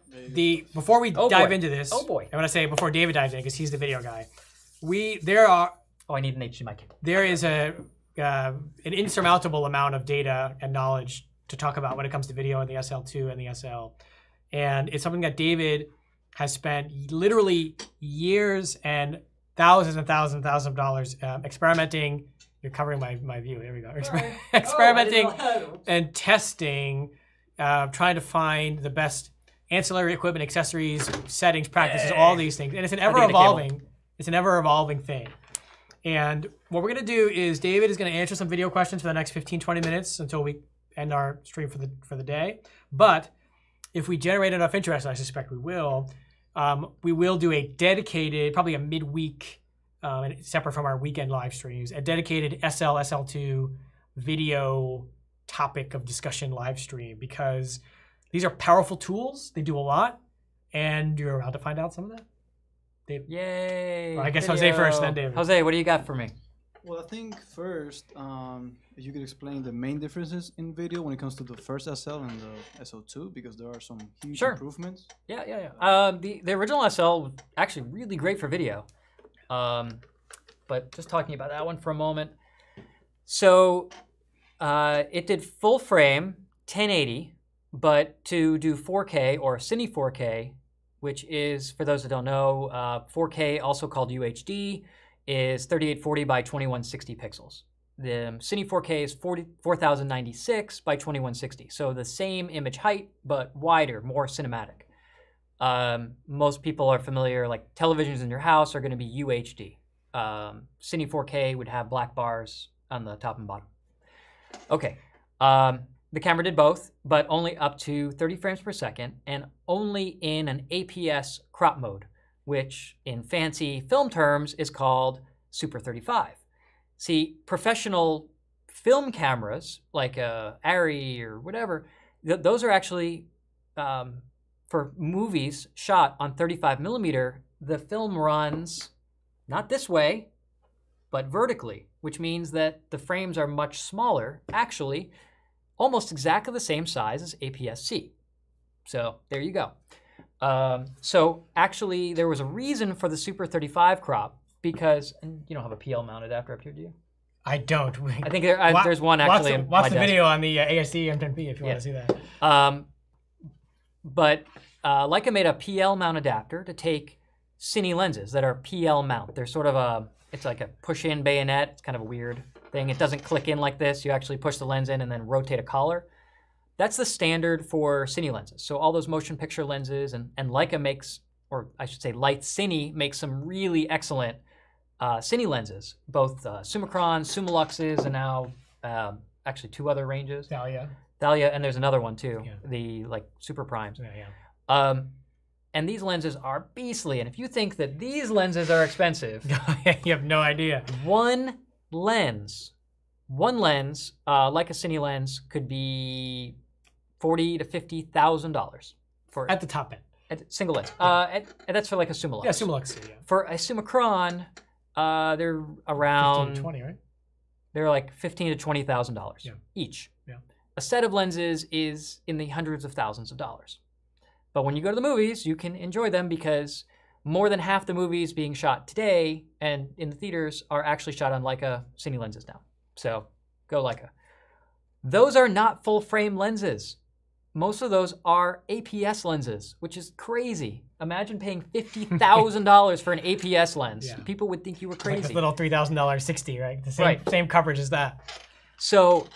before we dive into this, I'm going to say before David dives in, because he's the video guy, I need an HDMI cable. There is an insurmountable amount of data and knowledge to talk about when it comes to video in the SL2 and the SL. And it's something that David has spent literally years and thousands of dollars experimenting. You're covering my view. There we go. Experimenting and testing, trying to find the best ancillary equipment, accessories, settings, practices, all these things. And it's an ever-evolving thing. And what we're going to do is David is going to answer some video questions for the next 15-20 minutes until we end our stream for the day. But if we generate enough interest, and I suspect we will do a dedicated, probably a midweek, separate from our weekend live streams, a dedicated SL2 video topic of discussion live stream, because these are powerful tools. They do a lot, and you're about to find out some of that. Dave. Yay! Well, I guess video. Jose first, then David. Jose, what do you got for me? Well, I think first, if you could explain the main differences in video when it comes to the first SL and the SL2, because there are some huge improvements. Yeah. The original SL was actually really great for video. But just talking about that one for a moment. So it did full frame 1080, but to do 4K or Cine 4K, which is, for those that don't know, 4K, also called UHD, is 3840 by 2160 pixels. The Cine 4K is 4096 by 2160. So the same image height, but wider, more cinematic. Most people are familiar, like televisions in your house are going to be UHD. Cine 4K would have black bars on the top and bottom. Okay. the camera did both, but only up to 30 frames per second and only in an APS crop mode, which in fancy film terms is called Super 35. See, professional film cameras like a Arri or whatever, those are actually for movies shot on 35 millimeter. The film runs not this way, but vertically, which means that the frames are much smaller, actually almost exactly the same size as APS-C. So there you go. So actually there was a reason for the Super 35 crop because, and you don't have a PL mount adapter up here, do you? I don't. I think there's one actually. Watch the video on the ASD M10P if you want to see that. But Leica made a PL mount adapter to take cine lenses that are PL mount. They're sort of it's like a push-in bayonet. It's kind of a weird thing. It doesn't click in like this. You actually push the lens in and then rotate a collar. That's the standard for cine lenses. So all those motion picture lenses, and Leica makes, or I should say Light Cine makes some really excellent cine lenses, both Summicron, Summilux-SL, and now actually 2 other ranges. Thalia, and there's another one too, the like Super Primes. And these lenses are beastly. And if you think that these lenses are expensive, you have no idea. One lens, like a cine lens, could be $40,000 to $50,000 for at the top end. At single lens. And that's for like a Summilux. Yeah, Summilux. Yeah. For a Summicron, they're around 15, 20, right? They're like $15,000 to $20,000 each. Yeah. A set of lenses is in the hundreds of thousands of dollars. But when you go to the movies, you can enjoy them because more than half the movies being shot today and in the theaters are actually shot on Leica cine lenses now. So go Leica. Those are not full frame lenses. Most of those are APS lenses, which is crazy. Imagine paying $50,000 for an APS lens. Yeah. People would think you were crazy. Like a little $3,000 60, right? The same coverage as that. So,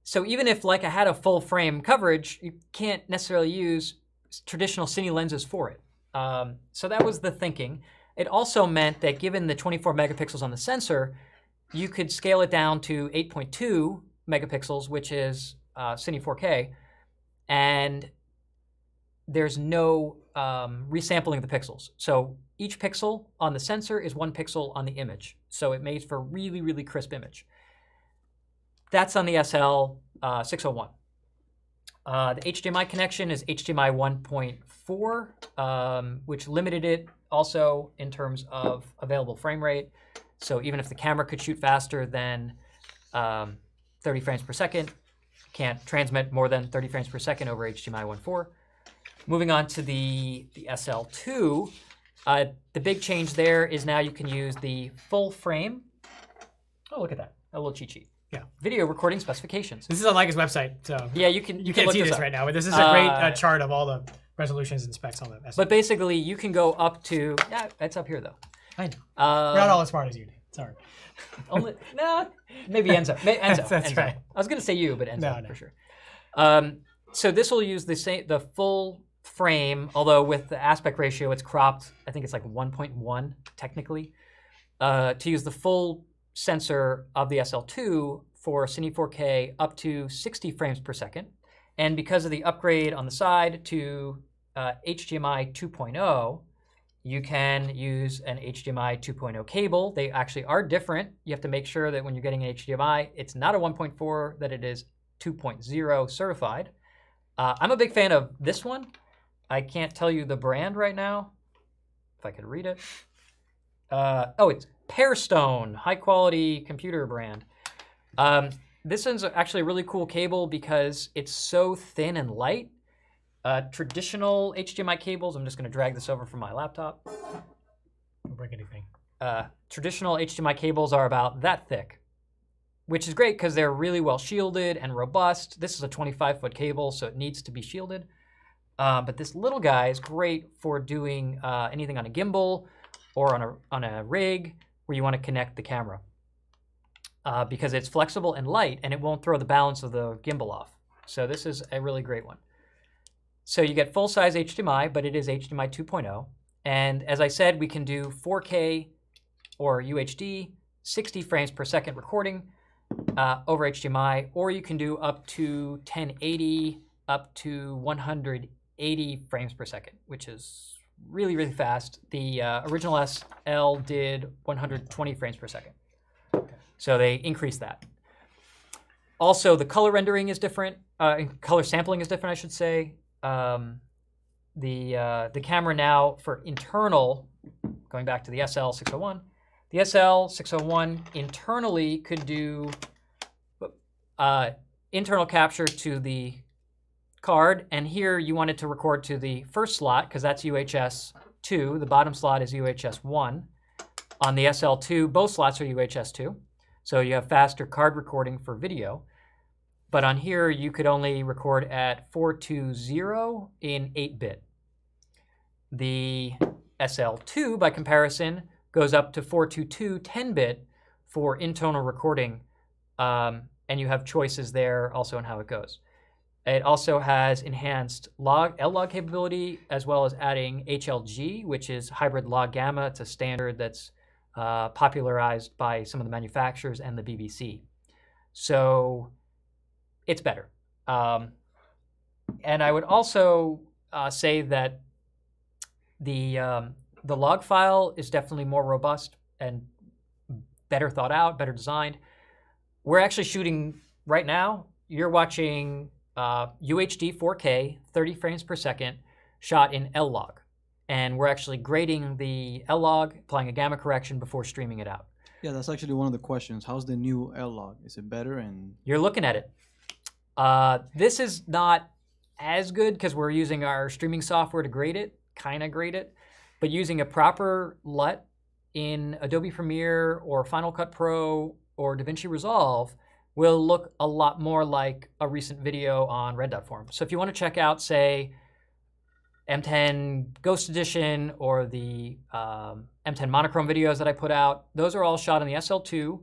so even if Leica had a full frame coverage, you can't necessarily use traditional cine lenses for it. So that was the thinking. It also meant that given the 24 megapixels on the sensor, you could scale it down to 8.2 megapixels, which is Cine 4K, and there's no resampling of the pixels. So each pixel on the sensor is 1 pixel on the image. So it makes for really, really crisp image. That's on the SL 601. The HDMI connection is HDMI 1.4, which limited it also in terms of available frame rate. So even if the camera could shoot faster than 30 frames per second, can't transmit more than 30 frames per second over HDMI 1.4. Moving on to the SL2, the big change there is now you can use the full frame. Oh, look at that, a little cheat sheet. Yeah. Video recording specifications. This is on Leica's website, so yeah, you can't see this right now, but this is a great chart of all the resolutions and specs on the SL. But basically, you can go up to it's up here though. I know. We're not all as smart as you. Sorry. Only no, maybe Enzo. Enzo. That's Enzo. right. I was going to say you, but Enzo no. for sure. So this will use the full frame, although with the aspect ratio, it's cropped. I think it's like 1.1 technically. To use the full sensor of the SL2 for Cine 4K up to 60 frames per second, and because of the upgrade on the side to HDMI 2.0. You can use an HDMI 2.0 cable. They actually are different. You have to make sure that when you're getting an HDMI, it's not a 1.4, that it is 2.0 certified. I'm a big fan of this one. I can't tell you the brand right now, if I could read it. Oh, it's Pearstone, high quality computer brand. This one's actually a really cool cable because it's so thin and light. Traditional HDMI cables, I'm just going to drag this over from my laptop. Don't break anything. Traditional HDMI cables are about that thick, which is great because they're really well shielded and robust. This is a 25-foot cable, so it needs to be shielded. But this little guy is great for doing anything on a gimbal or on a rig where you want to connect the camera because it's flexible and light and it won't throw the balance of the gimbal off. So this is a really great one. So you get full-size HDMI, but it is HDMI 2.0. And as I said, we can do 4K or UHD, 60 frames per second recording. over HDMI, or you can do up to 1080, up to 180 frames per second, which is really, really fast. The original SL did 120 frames per second. So they increased that. Also, the color rendering is different. Color sampling is different, I should say. The camera now for internal, going back to the SL601, the SL601 internally could do internal capture to the card, and here you wanted to record to the first slot because that's UHS 2. The bottom slot is UHS 1. On the SL2, both slots are UHS 2, so you have faster card recording for video. But on here, you could only record at 420 in 8-bit. The SL2, by comparison, goes up to 422 10-bit for internal recording, and you have choices there also on how it goes. It also has enhanced L-log capability, as well as adding HLG, which is hybrid log gamma. It's a standard that's popularized by some of the manufacturers and the BBC. So it's better. And I would also say that the log file is definitely more robust and better thought out, better designed. We're actually shooting right now. You're watching UHD 4K, 30 frames per second, shot in L-log. And we're actually grading the L-log, applying a gamma correction before streaming it out. Yeah, that's actually one of the questions. How's the new L-log? Is it better? And you're looking at it. This is not as good because we're using our streaming software to grade it, kind of grade it, but using a proper LUT in Adobe Premiere or Final Cut Pro or DaVinci Resolve will look a lot more like a recent video on Red Dot Form. So if you want to check out, say, M10 Ghost Edition or the M10 Monochrom videos that I put out, those are all shot on the SL2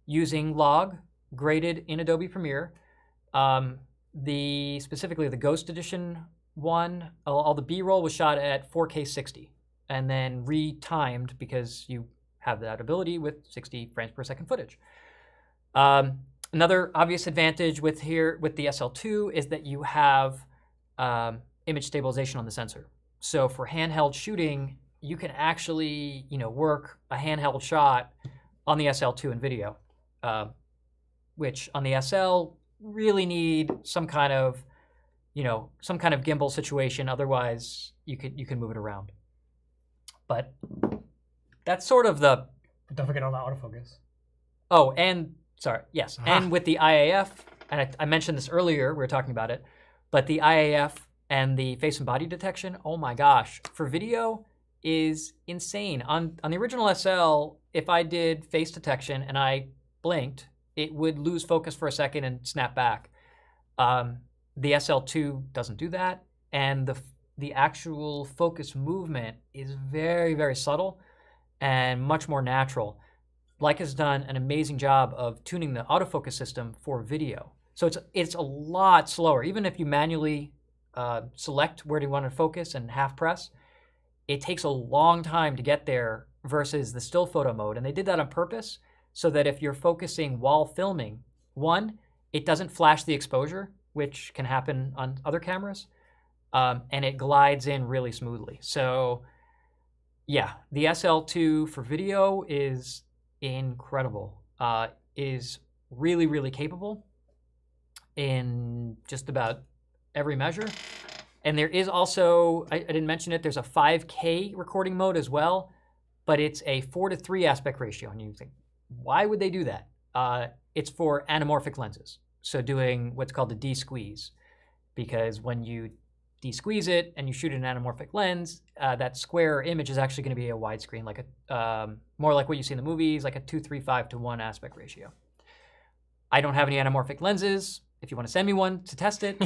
using log graded in Adobe Premiere. Specifically the Ghost Edition one, all the B-roll was shot at 4K 60 and then re-timed because you have that ability with 60 frames per second footage. Another obvious advantage with the SL2 is that you have image stabilization on the sensor. So for handheld shooting, you can actually work a handheld shot on the SL2 in video, which on the SL really need some kind of gimbal situation. Otherwise, you can move it around. But that's sort of the. But don't forget all the autofocus. Oh, and sorry, yes, and with the IAF, and I mentioned this earlier. We were talking about it, but the IAF and the face and body detection. Oh my gosh, for video is insane. On the original SL, if I did face detection and I blinked, it would lose focus for a second and snap back. The SL2 doesn't do that, and the actual focus movement is very, very subtle and much more natural. Leica has done an amazing job of tuning the autofocus system for video. So it's a lot slower. Even if you manually select where do you want to focus and half press, it takes a long time to get there versus the still photo mode. And they did that on purpose so that if you're focusing while filming, one, it doesn't flash the exposure, which can happen on other cameras, and it glides in really smoothly. So yeah, the SL2 for video is incredible. Is really, really capable in just about every measure. And there is also, I didn't mention it, there's a 5K recording mode as well, but it's a 4:3 aspect ratio. And you think, why would they do that? It's for anamorphic lenses. So doing what's called the D-squeeze, because when you de-squeeze it and you shoot an anamorphic lens, that square image is actually going to be a widescreen, like more like what you see in the movies, like a 2:3:5:1 aspect ratio. I don't have any anamorphic lenses. If you want to send me one to test it,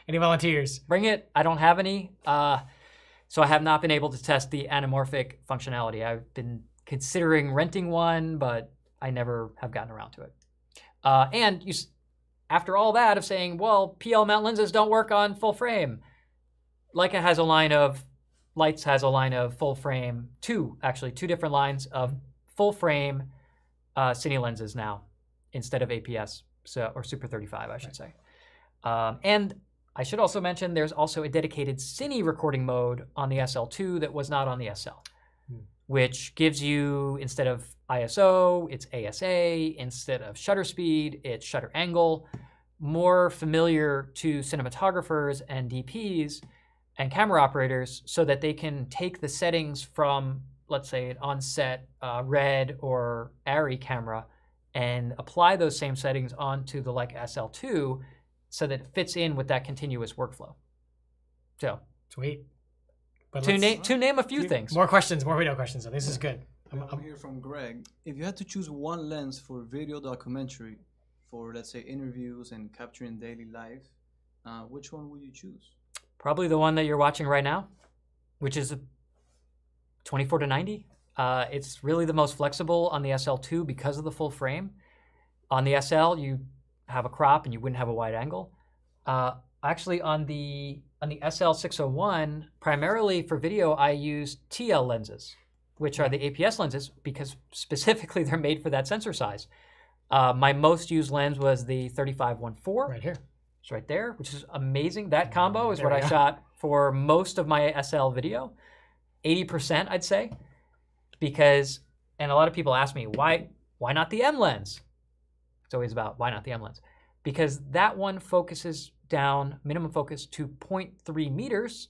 any volunteers? Bring it. I don't have any, so I have not been able to test the anamorphic functionality. I've been considering renting one, but I never have gotten around to it. And after all that of saying, well, PL mount lenses don't work on full frame, Leica has a line of, Lights has a line of full frame, two different lines of full frame cine lenses now. instead of APS, so or Super 35, I should say. And I should also mention there's also a dedicated cine recording mode on the SL2 that was not on the SL, which gives you, instead of ISO, it's ASA, instead of shutter speed, it's shutter angle, more familiar to cinematographers and DPs and camera operators so that they can take the settings from, let's say, an on-set RED or ARRI camera and apply those same settings onto the Leica SL2 so that it fits in with that continuous workflow. So, sweet. But to name a few things. More questions, more video questions. So this is good. I'm here from Greg. If you had to choose one lens for video documentary, for let's say interviews and capturing daily life, which one would you choose? Probably the one that you're watching right now, which is a 24-90. It's really the most flexible on the SL2 because of the full frame. On the SL, you have a crop and you wouldn't have a wide angle. Actually, on the SL601, primarily for video, I use TL lenses, which are the APS lenses because specifically they're made for that sensor size. My most used lens was the 35-1.4. Right here. It's right there, which is amazing. That combo is what I shot for most of my SL video, 80%, I'd say, because, and a lot of people ask me, why not the M lens? It's always about why not the M lens? Because that one focuses down, minimum focus, to 0.3 meters,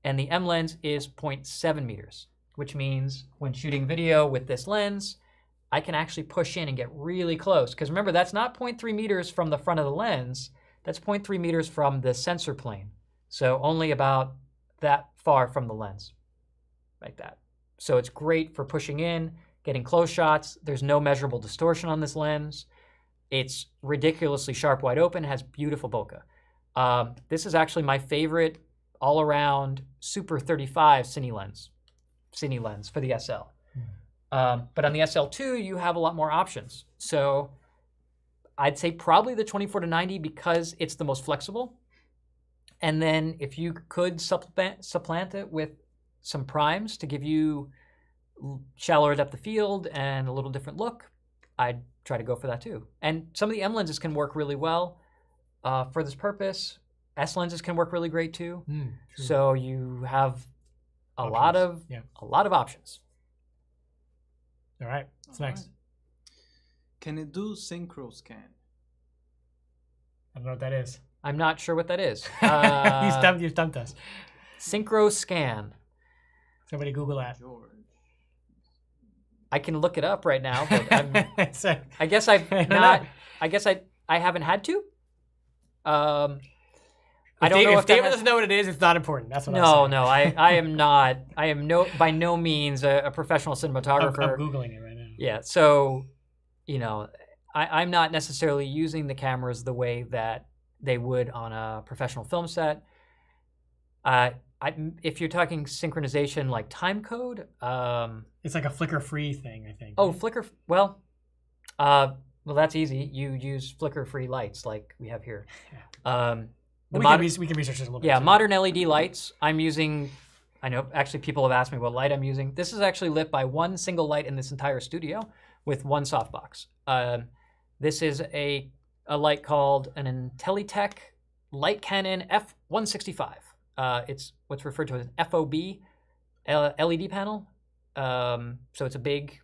and the M lens is 0.7 meters, which means when shooting video with this lens, I can actually push in and get really close. Because remember, that's not 0.3 meters from the front of the lens, that's 0.3 meters from the sensor plane. So only about that far from the lens, like that. So it's great for pushing in, getting close shots. There's no measurable distortion on this lens. It's ridiculously sharp wide open, has beautiful bokeh. This is actually my favorite all-around Super 35 cine lens for the SL. But on the SL2, you have a lot more options. So I'd say probably the 24-90 because it's the most flexible. And then if you could supplant it with some primes to give you shallower depth of field and a little different look, I'd try to go for that too. And some of the M lenses can work really well for this purpose. S lenses can work really great too. So you have a lot of options. All right, what's next? Right. Can it do synchro scan? I don't know what that is. I'm not sure what that is. You stumped us. Synchro scan. Somebody Google that. George. I can look it up right now, but I guess I've not. I guess I haven't had to. I don't know if David doesn't know what it is. It's not important. That's what I'm saying. No, I am not. I am by no means a professional cinematographer. I'm Googling it right now. Yeah, so, you know, I'm not necessarily using the cameras the way that they would on a professional film set. If you're talking synchronization like time code, it's like a flicker-free thing, I think. Oh, flicker. Well, that's easy. You use flicker-free lights like we have here. Yeah. We can research this a little bit. Yeah, modern LED lights. I'm using. I know actually people have asked me what light I'm using. This is actually lit by one single light in this entire studio with one softbox. This is a light called an Intelitech Light Cannon F165. It's what's referred to as an FOB LED panel. So it's a big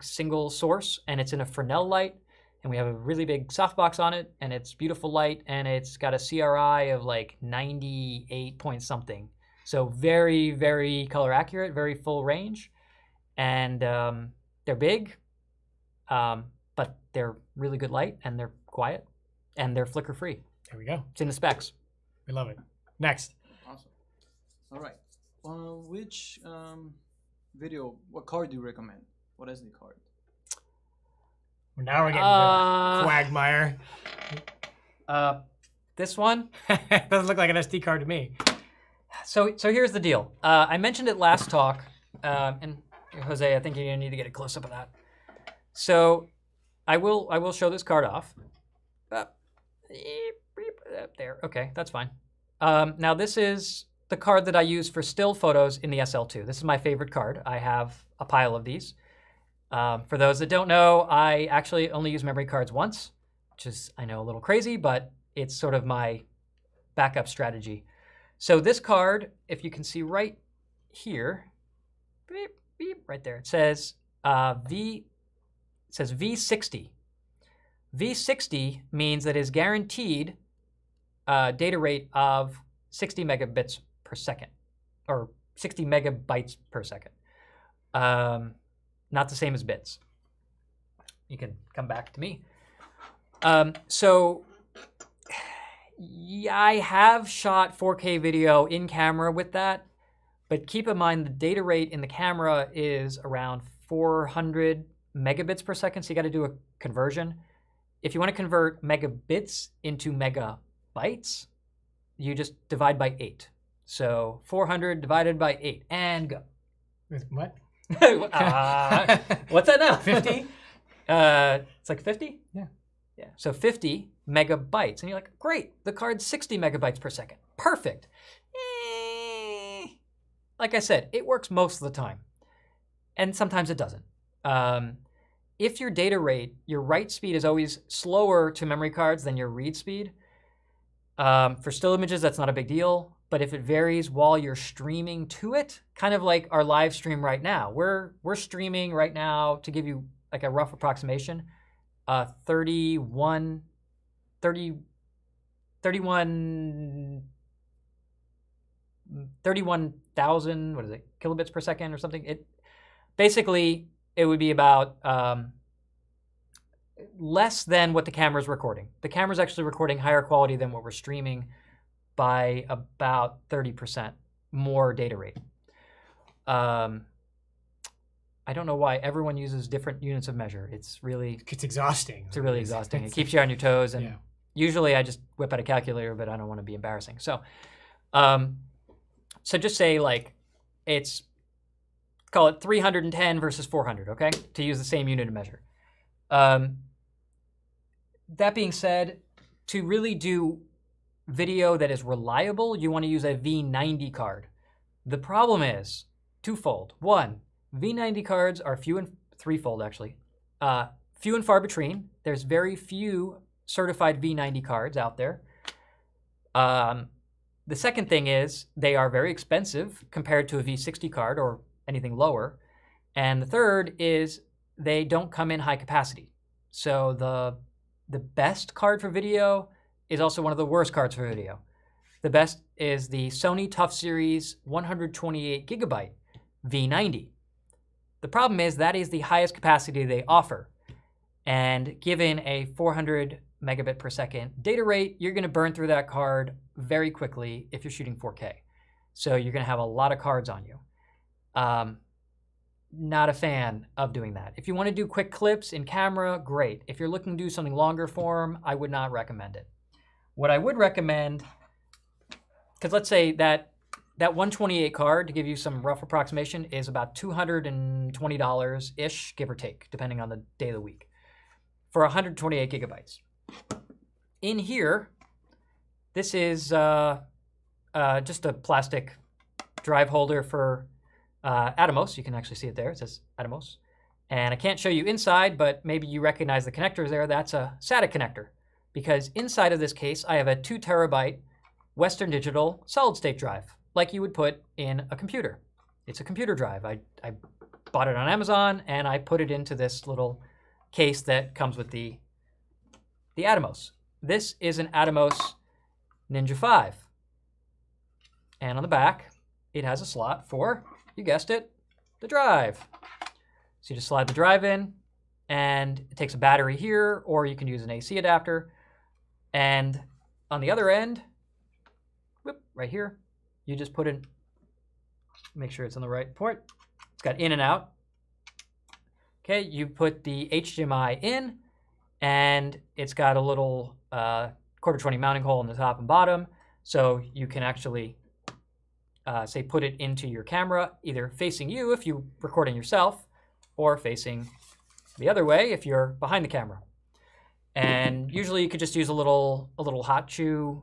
single source, and it's in a Fresnel light, and we have a really big softbox on it, and it's beautiful light, and it's got a CRI of like 98 point something. So very, very color accurate, very full range, and they're big, but they're really good light, and they're quiet, and they're flicker free. There we go. It's in the specs. We love it. Next. Awesome. All right. Which what card do you recommend? What SD card? Well, now we're getting quagmire. This one doesn't look like an SD card to me. So here's the deal. I mentioned it last talk, and Jose, I think you're gonna need to get a close up of that. So I will show this card off. There. Okay, that's fine. Now this is the card that I use for still photos in the SL2. This is my favorite card. I have a pile of these. For those that don't know, I actually only use memory cards once, which is, I know, a little crazy, but it's sort of my backup strategy. So this card, if you can see right here, beep, beep, right there, it says V60. V60 means that it's guaranteed data rate of 60 megabits per second, or 60 megabytes per second. Not the same as bits. You can come back to me. So yeah, I have shot 4K video in camera with that, but keep in mind the data rate in the camera is around 400 megabits per second, so you got to do a conversion. If you want to convert megabits into megabytes, you just divide by 8. So 400 divided by 8, and go. With what? What's that now? 50? It's like 50? Yeah. Yeah. So 50 megabytes. And you're like, great, the card's 60 megabytes per second. Perfect. Like I said, it works most of the time. And sometimes it doesn't. If your data rate, your write speed is always slower to memory cards than your read speed, for still images, that's not a big deal. But if it varies while you're streaming to it, kind of like our live stream right now, we're streaming right now, to give you like a rough approximation, 31,000, what is it, kilobits per second or something. It would be about less than what the camera's recording. The camera's actually recording higher quality than what we're streaming by about 30% more data rate. I don't know why everyone uses different units of measure. It's exhausting. It's really exhausting. It keeps you on your toes, and usually I just whip out a calculator, but I don't want to be embarrassing. So, so just say like it's, call it 310 versus 400, okay? To use the same unit of measure. That being said, to really do video that is reliable, you want to use a V90 card. The problem is twofold. One, V90 cards are threefold actually. Few and far between. There's very few certified V90 cards out there. The second thing is they are very expensive compared to a V60 card or anything lower. And the third is they don't come in high capacity. So the best card for video is also one of the worst cards for video. The best is the Sony Tough Series 128 gigabyte V90. The problem is that is the highest capacity they offer. And given a 400 megabit per second data rate, you're going to burn through that card very quickly if you're shooting 4K. So you're going to have a lot of cards on you. Not a fan of doing that. If you want to do quick clips in camera, great. If you're looking to do something longer form, I would not recommend it. What I would recommend, because let's say that 128 card, to give you some rough approximation, is about $220-ish, give or take, depending on the day of the week, for 128 gigabytes. In here, this is just a plastic drive holder for Atomos. You can actually see it there. It says Atomos. And I can't show you inside, but maybe you recognize the connectors there. That's a SATA connector. Because inside of this case, I have a 2 terabyte Western Digital solid-state drive, like you would put in a computer. It's a computer drive. I bought it on Amazon, and I put it into this little case that comes with the Atomos. This is an Atomos Ninja 5. And on the back, it has a slot for, you guessed it, the drive. So you just slide the drive in, and it takes a battery here, or you can use an AC adapter. And on the other end, whoop, right here, you just put in, make sure it's on the right port. It's got in and out. Okay, you put the HDMI in, and it's got a little quarter-20 mounting hole in the top and bottom, so you can actually say put it into your camera, either facing you if you're recording yourself, or facing the other way if you're behind the camera. And usually you could just use a little hot shoe,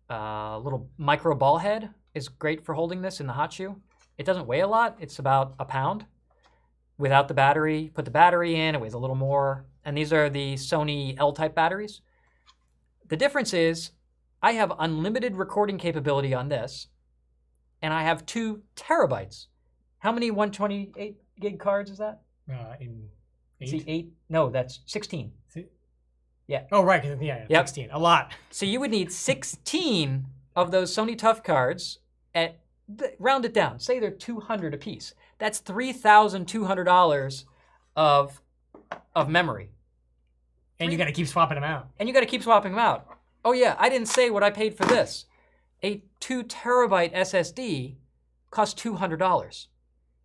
little micro ball head is great for holding this in the hot shoe. It doesn't weigh a lot. It's about a pound. without the battery. Put the battery in, it weighs a little more. And these are the Sony L-type batteries. The difference is I have unlimited recording capability on this, and I have 2 terabytes. How many 128 gig cards is that? In 8? See, 8? No, that's 16. Yeah. Oh, right. Yeah, Yep. 16. A lot. So you would need 16 of those Sony Tough cards at, round it down, say they're 200 a piece. That's $3,200 of memory. And you got to keep swapping them out. And you got to keep swapping them out. Oh yeah, I didn't say what I paid for this. A 2 terabyte SSD costs $200.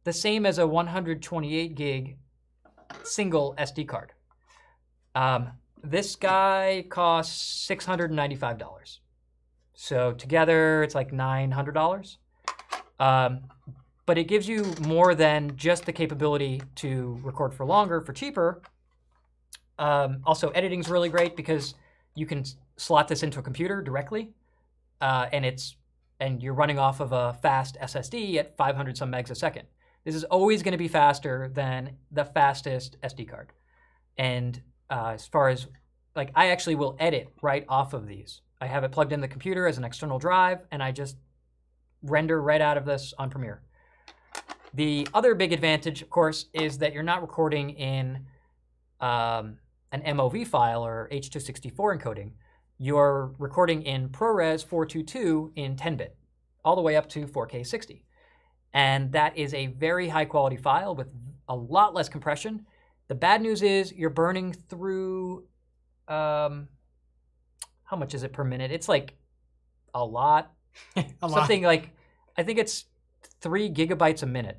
The same as a 128 gig single SD card. This guy costs $695. So together it's like $900. But it gives you more than just the capability to record for longer, for cheaper. Also, editing's really great because you can slot this into a computer directly, and you're running off of a fast SSD at 500 some megs a second. This is always going to be faster than the fastest SD card. And as far as, like, I actually will edit right off of these. I have it plugged in the computer as an external drive, and I just render right out of this on Premiere. The other big advantage, of course, is that you're not recording in an MOV file or H.264 encoding. You're recording in ProRes 422 in 10-bit, all the way up to 4K 60. And that is a very high quality file with a lot less compression. The bad news is you're burning through, how much is it per minute? It's like a lot. Something like, I think it's 3 gigabytes a minute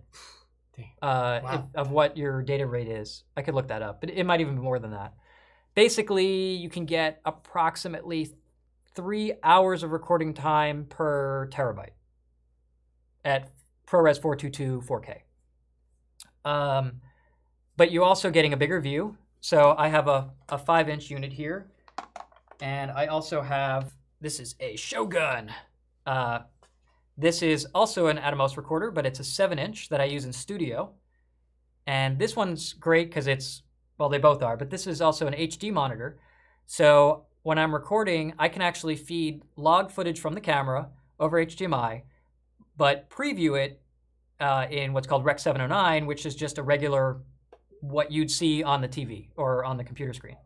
Wow. of what your data rate is. I could look that up, but it might even be more than that. Basically, you can get approximately 3 hours of recording time per terabyte at ProRes 422 4K. But you're also getting a bigger view. So I have a 5-inch unit here, and I also have, this is a Shogun. This is also an Atomos recorder, but it's a 7-inch that I use in studio. And this one's great because it's, well, they both are, but this is also an HD monitor. So when I'm recording, I can actually feed log footage from the camera over HDMI, but preview it in what's called Rec 709, which is just a regular, what you'd see on the TV or on the computer screen.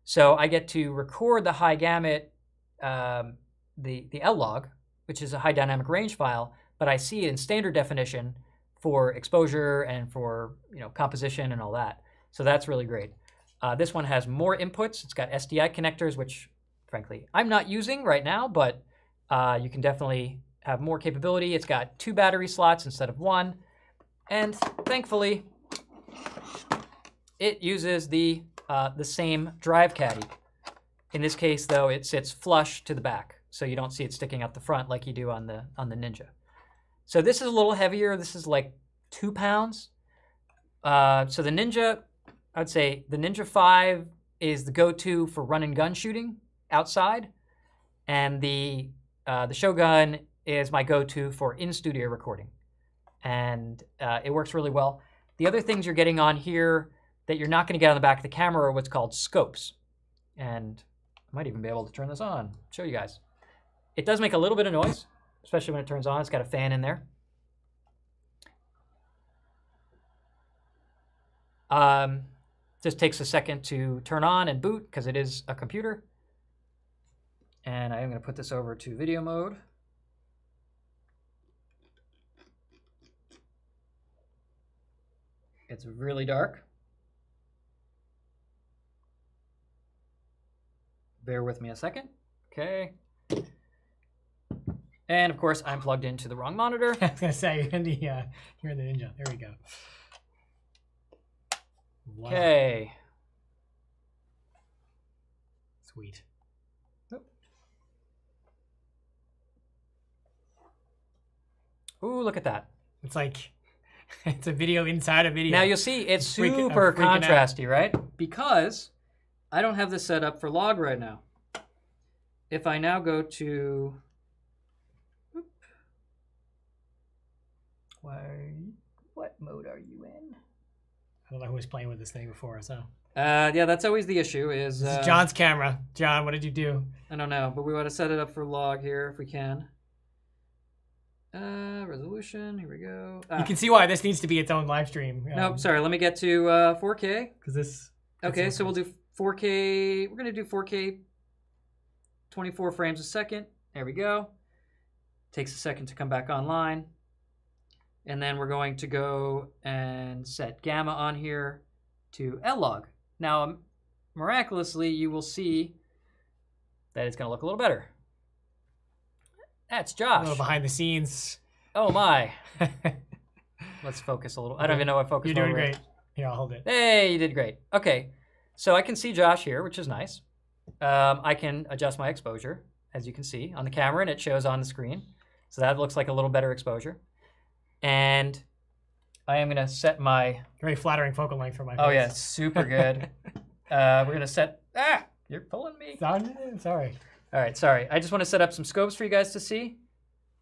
So I get to record the high gamut, the L log, which is a high dynamic range file, but I see it in standard definition for exposure and for, you know, composition and all that. So that's really great. This one has more inputs. It's got SDI connectors, which frankly I'm not using right now, but you can definitely have more capability. It's got 2 battery slots instead of 1, and thankfully it uses the same drive caddy. In this case, though, it sits flush to the back, so you don't see it sticking out the front like you do on the Ninja. So this is a little heavier. This is like 2 pounds. So the Ninja, I'd say the Ninja 5 is the go-to for run and gun shooting outside, and the Shogun is my go-to for in-studio recording, and it works really well. The other things you're getting on here that you're not going to get on the back of the camera are what's called scopes, and I might even be able to turn this on, show you guys. It does make a little bit of noise, especially when it turns on. It's got a fan in there. Just takes a second to turn on and boot because it is a computer. And I am going to put this over to video mode. It's really dark. Bear with me a second. Okay. And of course, I'm plugged into the wrong monitor. I was gonna say you're in the Ninja. There we go. Wow. Okay. Sweet. Ooh, look at that. It's like it's a video inside a video. Now you'll see it's I'm super freaking out. contrasty, right? Because I don't have this set up for log right now. If I now go to, what mode are you in? I don't know who was playing with this thing before, so. Yeah, that's always the issue. This is John's camera. John, what did you do? I don't know, but we want to set it up for log here if we can. Resolution. Here we go. You can see why this needs to be its own live stream. Nope, sorry. Let me get to 4K. Because this. Okay, so we'll do 4K. We're gonna do 4K, 24 frames a second. There we go. Takes a second to come back online. And then we're going to go and set gamma on here to L-log. Now, miraculously, you will see that it's going to look a little better. That's Josh. A little behind the scenes. Oh, my. Let's focus a little. I don't even know what focus You're doing mode we're in. great. Here, I'll hold it. Hey, you did great. Okay, so I can see Josh here, which is nice. I can adjust my exposure, as you can see, on the camera, and it shows on the screen. So that looks like a little better exposure. And I am going to set my... Very flattering focal length for my face. Oh, yeah, super good. We're going to set... Ah, you're pulling me. Sorry. All right, sorry. I just want to set up some scopes for you guys to see.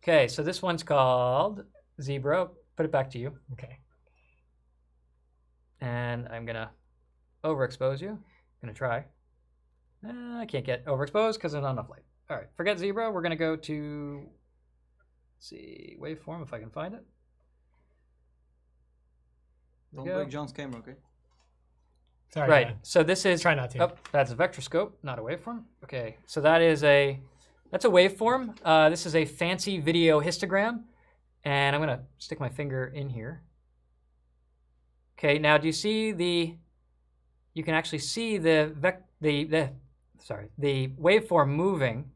Okay, so this one's called Zebra. Put it back to you. Okay. And I'm going to overexpose you. I'm going to try. I can't get overexposed because there's not enough light. All right, forget Zebra. We're going to go to... Let's see, waveform, if I can find it. Don't break John's camera, okay? Sorry. Right. Man. So this is. Try not to. Oh, that's a vectorscope, not a waveform. Okay. So that's a waveform. This is a fancy video histogram, and I'm gonna stick my finger in here. Okay. Now, do you see the? You can actually see the waveform moving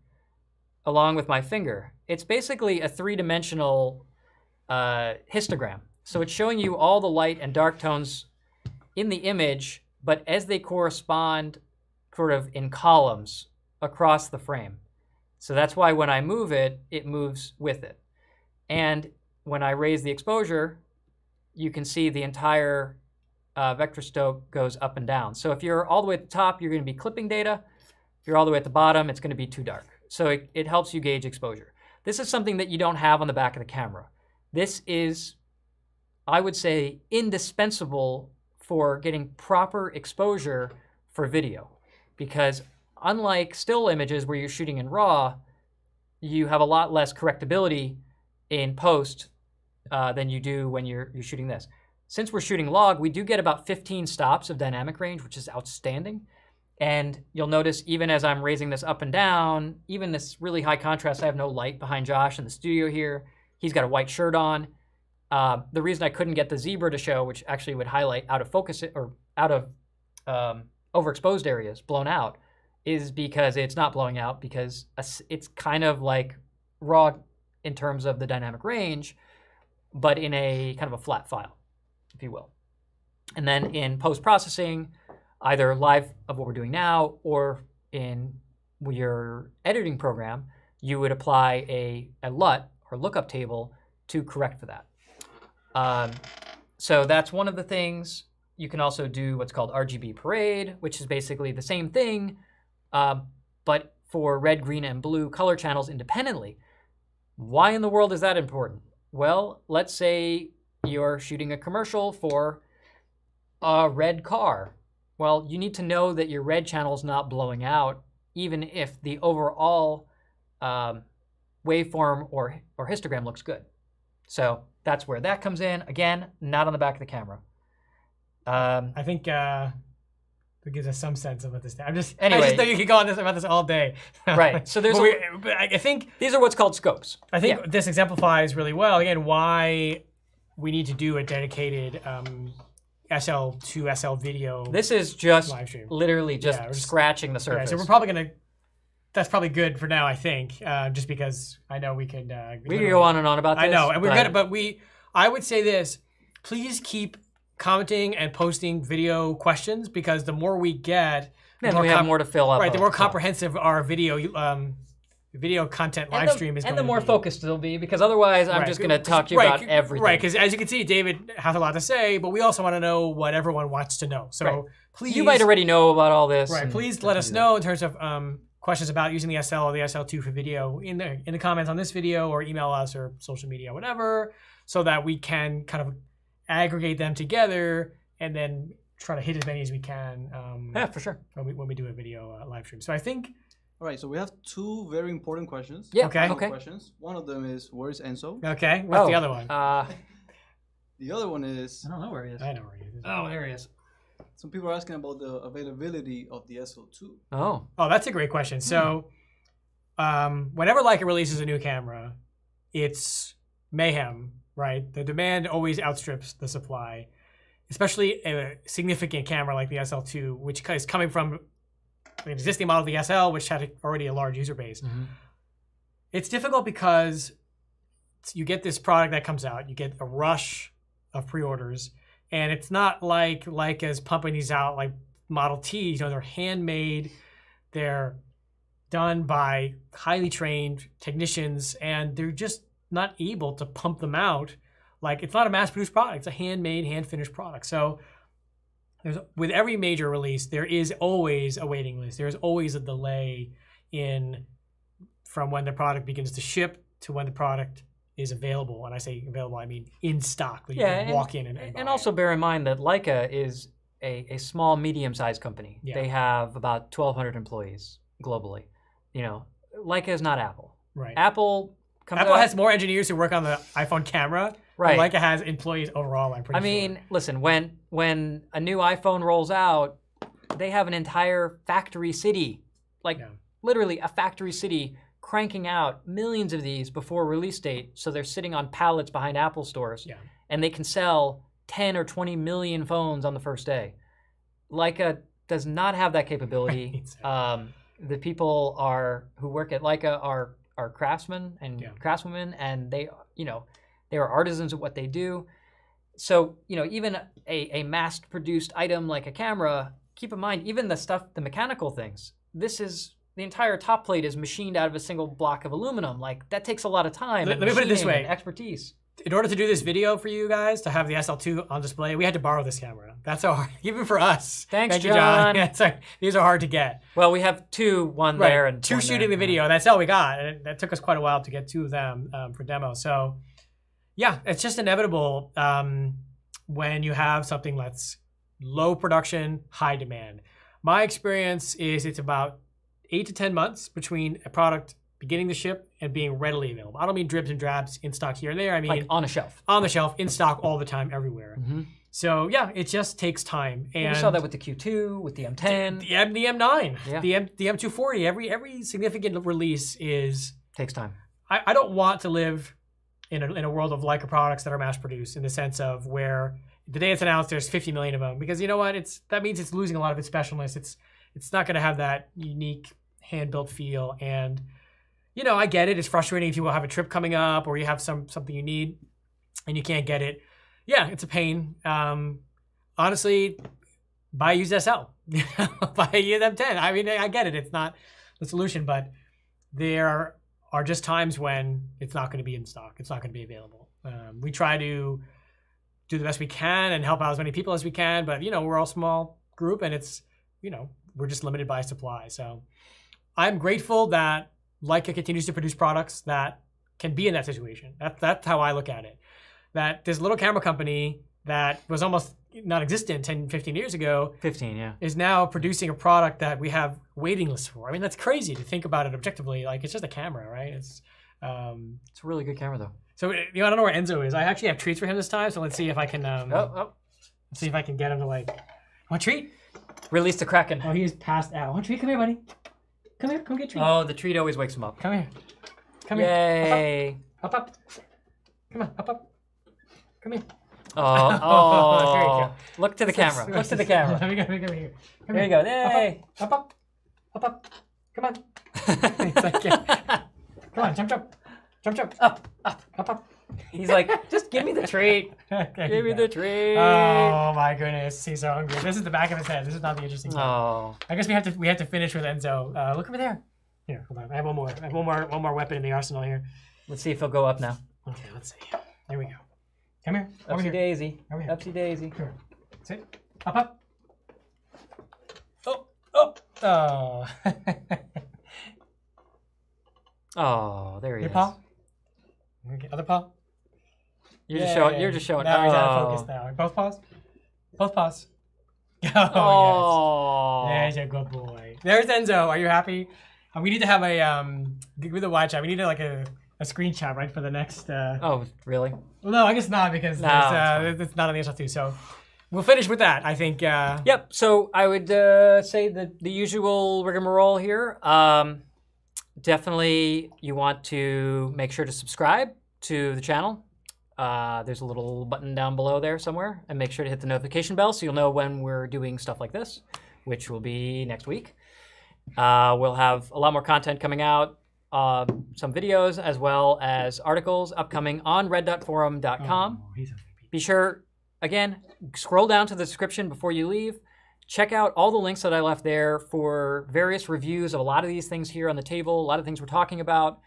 along with my finger. It's basically a three-dimensional histogram. So it's showing you all the light and dark tones in the image, but as they correspond sort of in columns across the frame. So that's why when I move it, it moves with it. And when I raise the exposure, you can see the entire vector scope goes up and down. So if you're all the way at the top, you're going to be clipping data. If you're all the way at the bottom, it's going to be too dark. So it helps you gauge exposure. This is something that you don't have on the back of the camera. This is, I would say, indispensable for getting proper exposure for video. Because unlike still images where you're shooting in RAW, you have a lot less correctability in post than you do when you're shooting this. Since we're shooting log, we do get about 15 stops of dynamic range, which is outstanding. And you'll notice even as I'm raising this up and down, even this really high contrast, I have no light behind Josh in the studio here. He's got a white shirt on. The reason I couldn't get the zebra to show, which actually would highlight out of focus or out of overexposed areas, blown out, is because it's not blowing out because it's kind of like raw in terms of the dynamic range, but in a kind of a flat file, if you will. And then in post-processing, either live of what we're doing now or in your editing program, you would apply a LUT or lookup table to correct for that. So that's one of the things. You can also do what's called RGB parade, which is basically the same thing, but for red, green, and blue color channels independently. Why in the world is that important? Well, let's say you're shooting a commercial for a red car. Well, you need to know that your red channel is not blowing out, even if the overall waveform or histogram looks good. So that's where that comes in. Again, not on the back of the camera. I think that gives us some sense of what this. I just Anyway. know you could go on about this all day. Right. So there's. But I think these are what's called scopes. I think this exemplifies really well again why we need to do a dedicated SL2 SL video. This is just live stream. literally just scratching the surface. Yeah, so we're probably gonna. That's probably good for now, I think, just because I know we could. We could go on and on about this. I know, and we're gonna. But I would say this: please keep commenting and posting video questions because the more we get, then we have more to fill up. Right, the more comprehensive our video content live stream is going to be. And the more focused it'll be, because otherwise I'm just going to talk to you about everything. Right, because as you can see, David has a lot to say, but we also want to know what everyone wants to know. So please. You might already know about all this. Right, please let us know in terms of questions about using the SL or the SL2 for video in the comments on this video, or email us or social media, whatever, so that we can kind of aggregate them together and then try to hit as many as we can. Yeah, for sure. When we do a video live stream. So I think. All right, so we have two very important questions. Yeah. Okay. Questions. One of them is, where's Enzo? Okay. What's the other one? The other one is, I don't know where he is. I know where he is. Oh, there he is. some people are asking about the availability of the SL2. Oh. Oh, that's a great question. So, whenever Leica releases a new camera, it's mayhem, right? The demand always outstrips the supply, especially a significant camera like the SL2, which is coming from an existing model of the SL, which had already a large user base. Mm-hmm. It's difficult because you get this product that comes out, you get a rush of pre-orders, and it's not like Leica's pumping these out like Model Ts. You know, they're handmade, they're done by highly trained technicians, and they're just not able to pump them out. Like, it's not a mass-produced product; it's a handmade, hand-finished product. So, with every major release, there is always a waiting list. There's always a delay from when the product begins to ship to when the product is available. When I say available, I mean in stock. You can walk in and buy and also bear in mind that Leica is a small, medium-sized company. Yeah. They have about 1,200 employees globally. You know, Leica is not Apple. Right. Apple Apple has more engineers who work on the iPhone camera. Right. Leica has employees overall, I'm pretty sure. I mean, listen, when a new iPhone rolls out, they have an entire factory city, literally a factory city, cranking out millions of these before release date. So they're sitting on pallets behind Apple stores, and they can sell 10 or 20 million phones on the first day. Leica does not have that capability. The people who work at Leica are craftsmen and craftswomen, and they are artisans at what they do. So, even a mass-produced item like a camera, keep in mind, even the mechanical things, the entire top plate is machined out of a single block of aluminum. Like, that takes a lot of time. Let me put it this way. Expertise. In order to do this video for you guys, to have the SL2 on display, we had to borrow this camera. That's so hard, even for us. Thank you, John. These are hard to get. Well, we have one there and two one shooting there. the video. That's all we got. And that took us quite a while to get two of them for demo. So, yeah, it's just inevitable when you have something that's low production, high demand. My experience is it's about 8 to 10 months between a product beginning to ship and being readily available. I don't mean dribs and drabs in stock here and there. I mean like on a shelf. On the shelf, in stock all the time, everywhere. Mm-hmm. So yeah, it just takes time. And we saw that with the Q2, with the M10, the M9, the M240. Every significant release takes time. I don't want to live in a world of Leica products that are mass produced, in the sense of where the day it's announced there's 50 million of them, because you know what? That means it's losing a lot of its specialness. It's not going to have that unique hand-built feel. And I get it. It's frustrating if you have a trip coming up or you have something you need and you can't get it. Yeah, it's a pain. Honestly, buy a used SL. Buy a used M10. I mean, I get it. It's not the solution, but there are just times when it's not going to be in stock. It's not going to be available. We try to do the best we can and help out as many people as we can, but we're all a small group, and it's we're just limited by supply. So I'm grateful that Leica continues to produce products that can be in that situation. That's how I look at it. That this little camera company that was almost non-existent 10, 15 years ago 15, yeah. is now producing a product that we have waiting lists for. I mean, that's crazy to think about it objectively. Like, it's just a camera, right? It's a really good camera, though. So, I don't know where Enzo is. I actually have treats for him this time, so let's see if I can let's see if I can get him to, like, want a treat? Release the Kraken. Oh, he is passed out. Want a treat? Come here, buddy. Come here. Come get a treat. Oh, the treat always wakes him up. Come here. Come Yay. here. Up. Come on, up. Come here. Oh. There you go. Look to the camera. Look to the camera. Let me come here. There you go. Yay. Up. Come on. It's like, come on, jump. Up. He's like, just give me the treat. Give me the treat. Oh my goodness, he's so hungry. This is the back of his head. This is not the interesting part. I guess we have to finish with Enzo. Look over there. Here, hold on. I have one more. I have one more weapon in the arsenal here. Let's see if he'll go up now. Okay, let's see. There we go. Come here. Upsy daisy. Over here. Upsy daisy. Come here. Sit. Up. Oh. Oh, there he is. Your paw. Other paw. You're just showing. Now he's out of focus now. Both paws. Post pause. Oh, yes. There's a good boy. There's Enzo. Are you happy? We need to have a with the wide shot. We need like a screenshot, right, for the next. Oh, really? Well, no, I guess not because it's not on the SL2. So we'll finish with that. I think. Yep. So I would say the usual rigmarole here. Definitely, you want to make sure to subscribe to the channel. There's a little button down below there somewhere, and make sure to hit the notification bell so you'll know when we're doing stuff like this, which will be next week. We'll have a lot more content coming out, some videos as well as articles upcoming on red.forum.com. Be sure, again, scroll down to the description before you leave. Check out all the links that I left there for various reviews of a lot of these things here on the table, a lot of things we're talking about,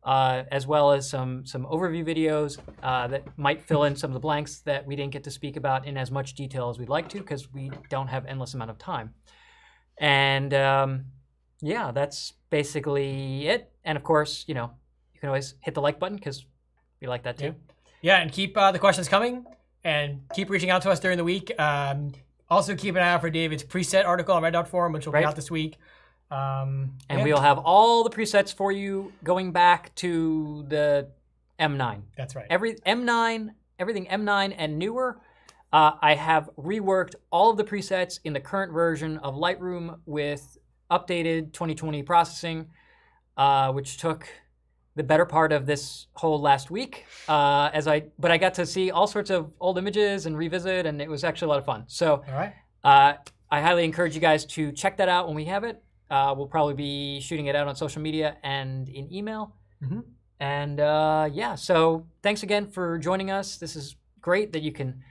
as well as some overview videos that might fill in some of the blanks that we didn't get to speak about in as much detail as we'd like to because we don't have endless amount of time. And yeah, that's basically it. And of course, you can always hit the like button because we like that too. Yeah, and keep the questions coming and keep reaching out to us during the week. Also, keep an eye out for David's preset article on red.forum, which will be out this week. And we'll have all the presets for you going back to the M9. That's right. Everything M9 and newer. I have reworked all of the presets in the current version of Lightroom with updated 2020 processing, which took the better part of this whole last week. But I got to see all sorts of old images and revisit, and it was actually a lot of fun. So all right. I highly encourage you guys to check that out when we have it. We'll probably be shooting it out on social media and in email. And yeah, so thanks again for joining us. This is great that you can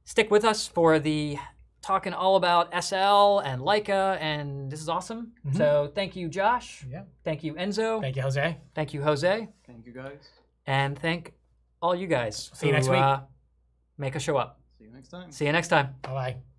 stick with us for the talking all about SL and Leica, and this is awesome. So thank you, Josh. Yeah. Thank you, Enzo. Thank you, Jose. Thank you, Jose. Thank you, guys. And thank all you guys See you next week. Make us show up. See you next time. See you next time. Bye-bye.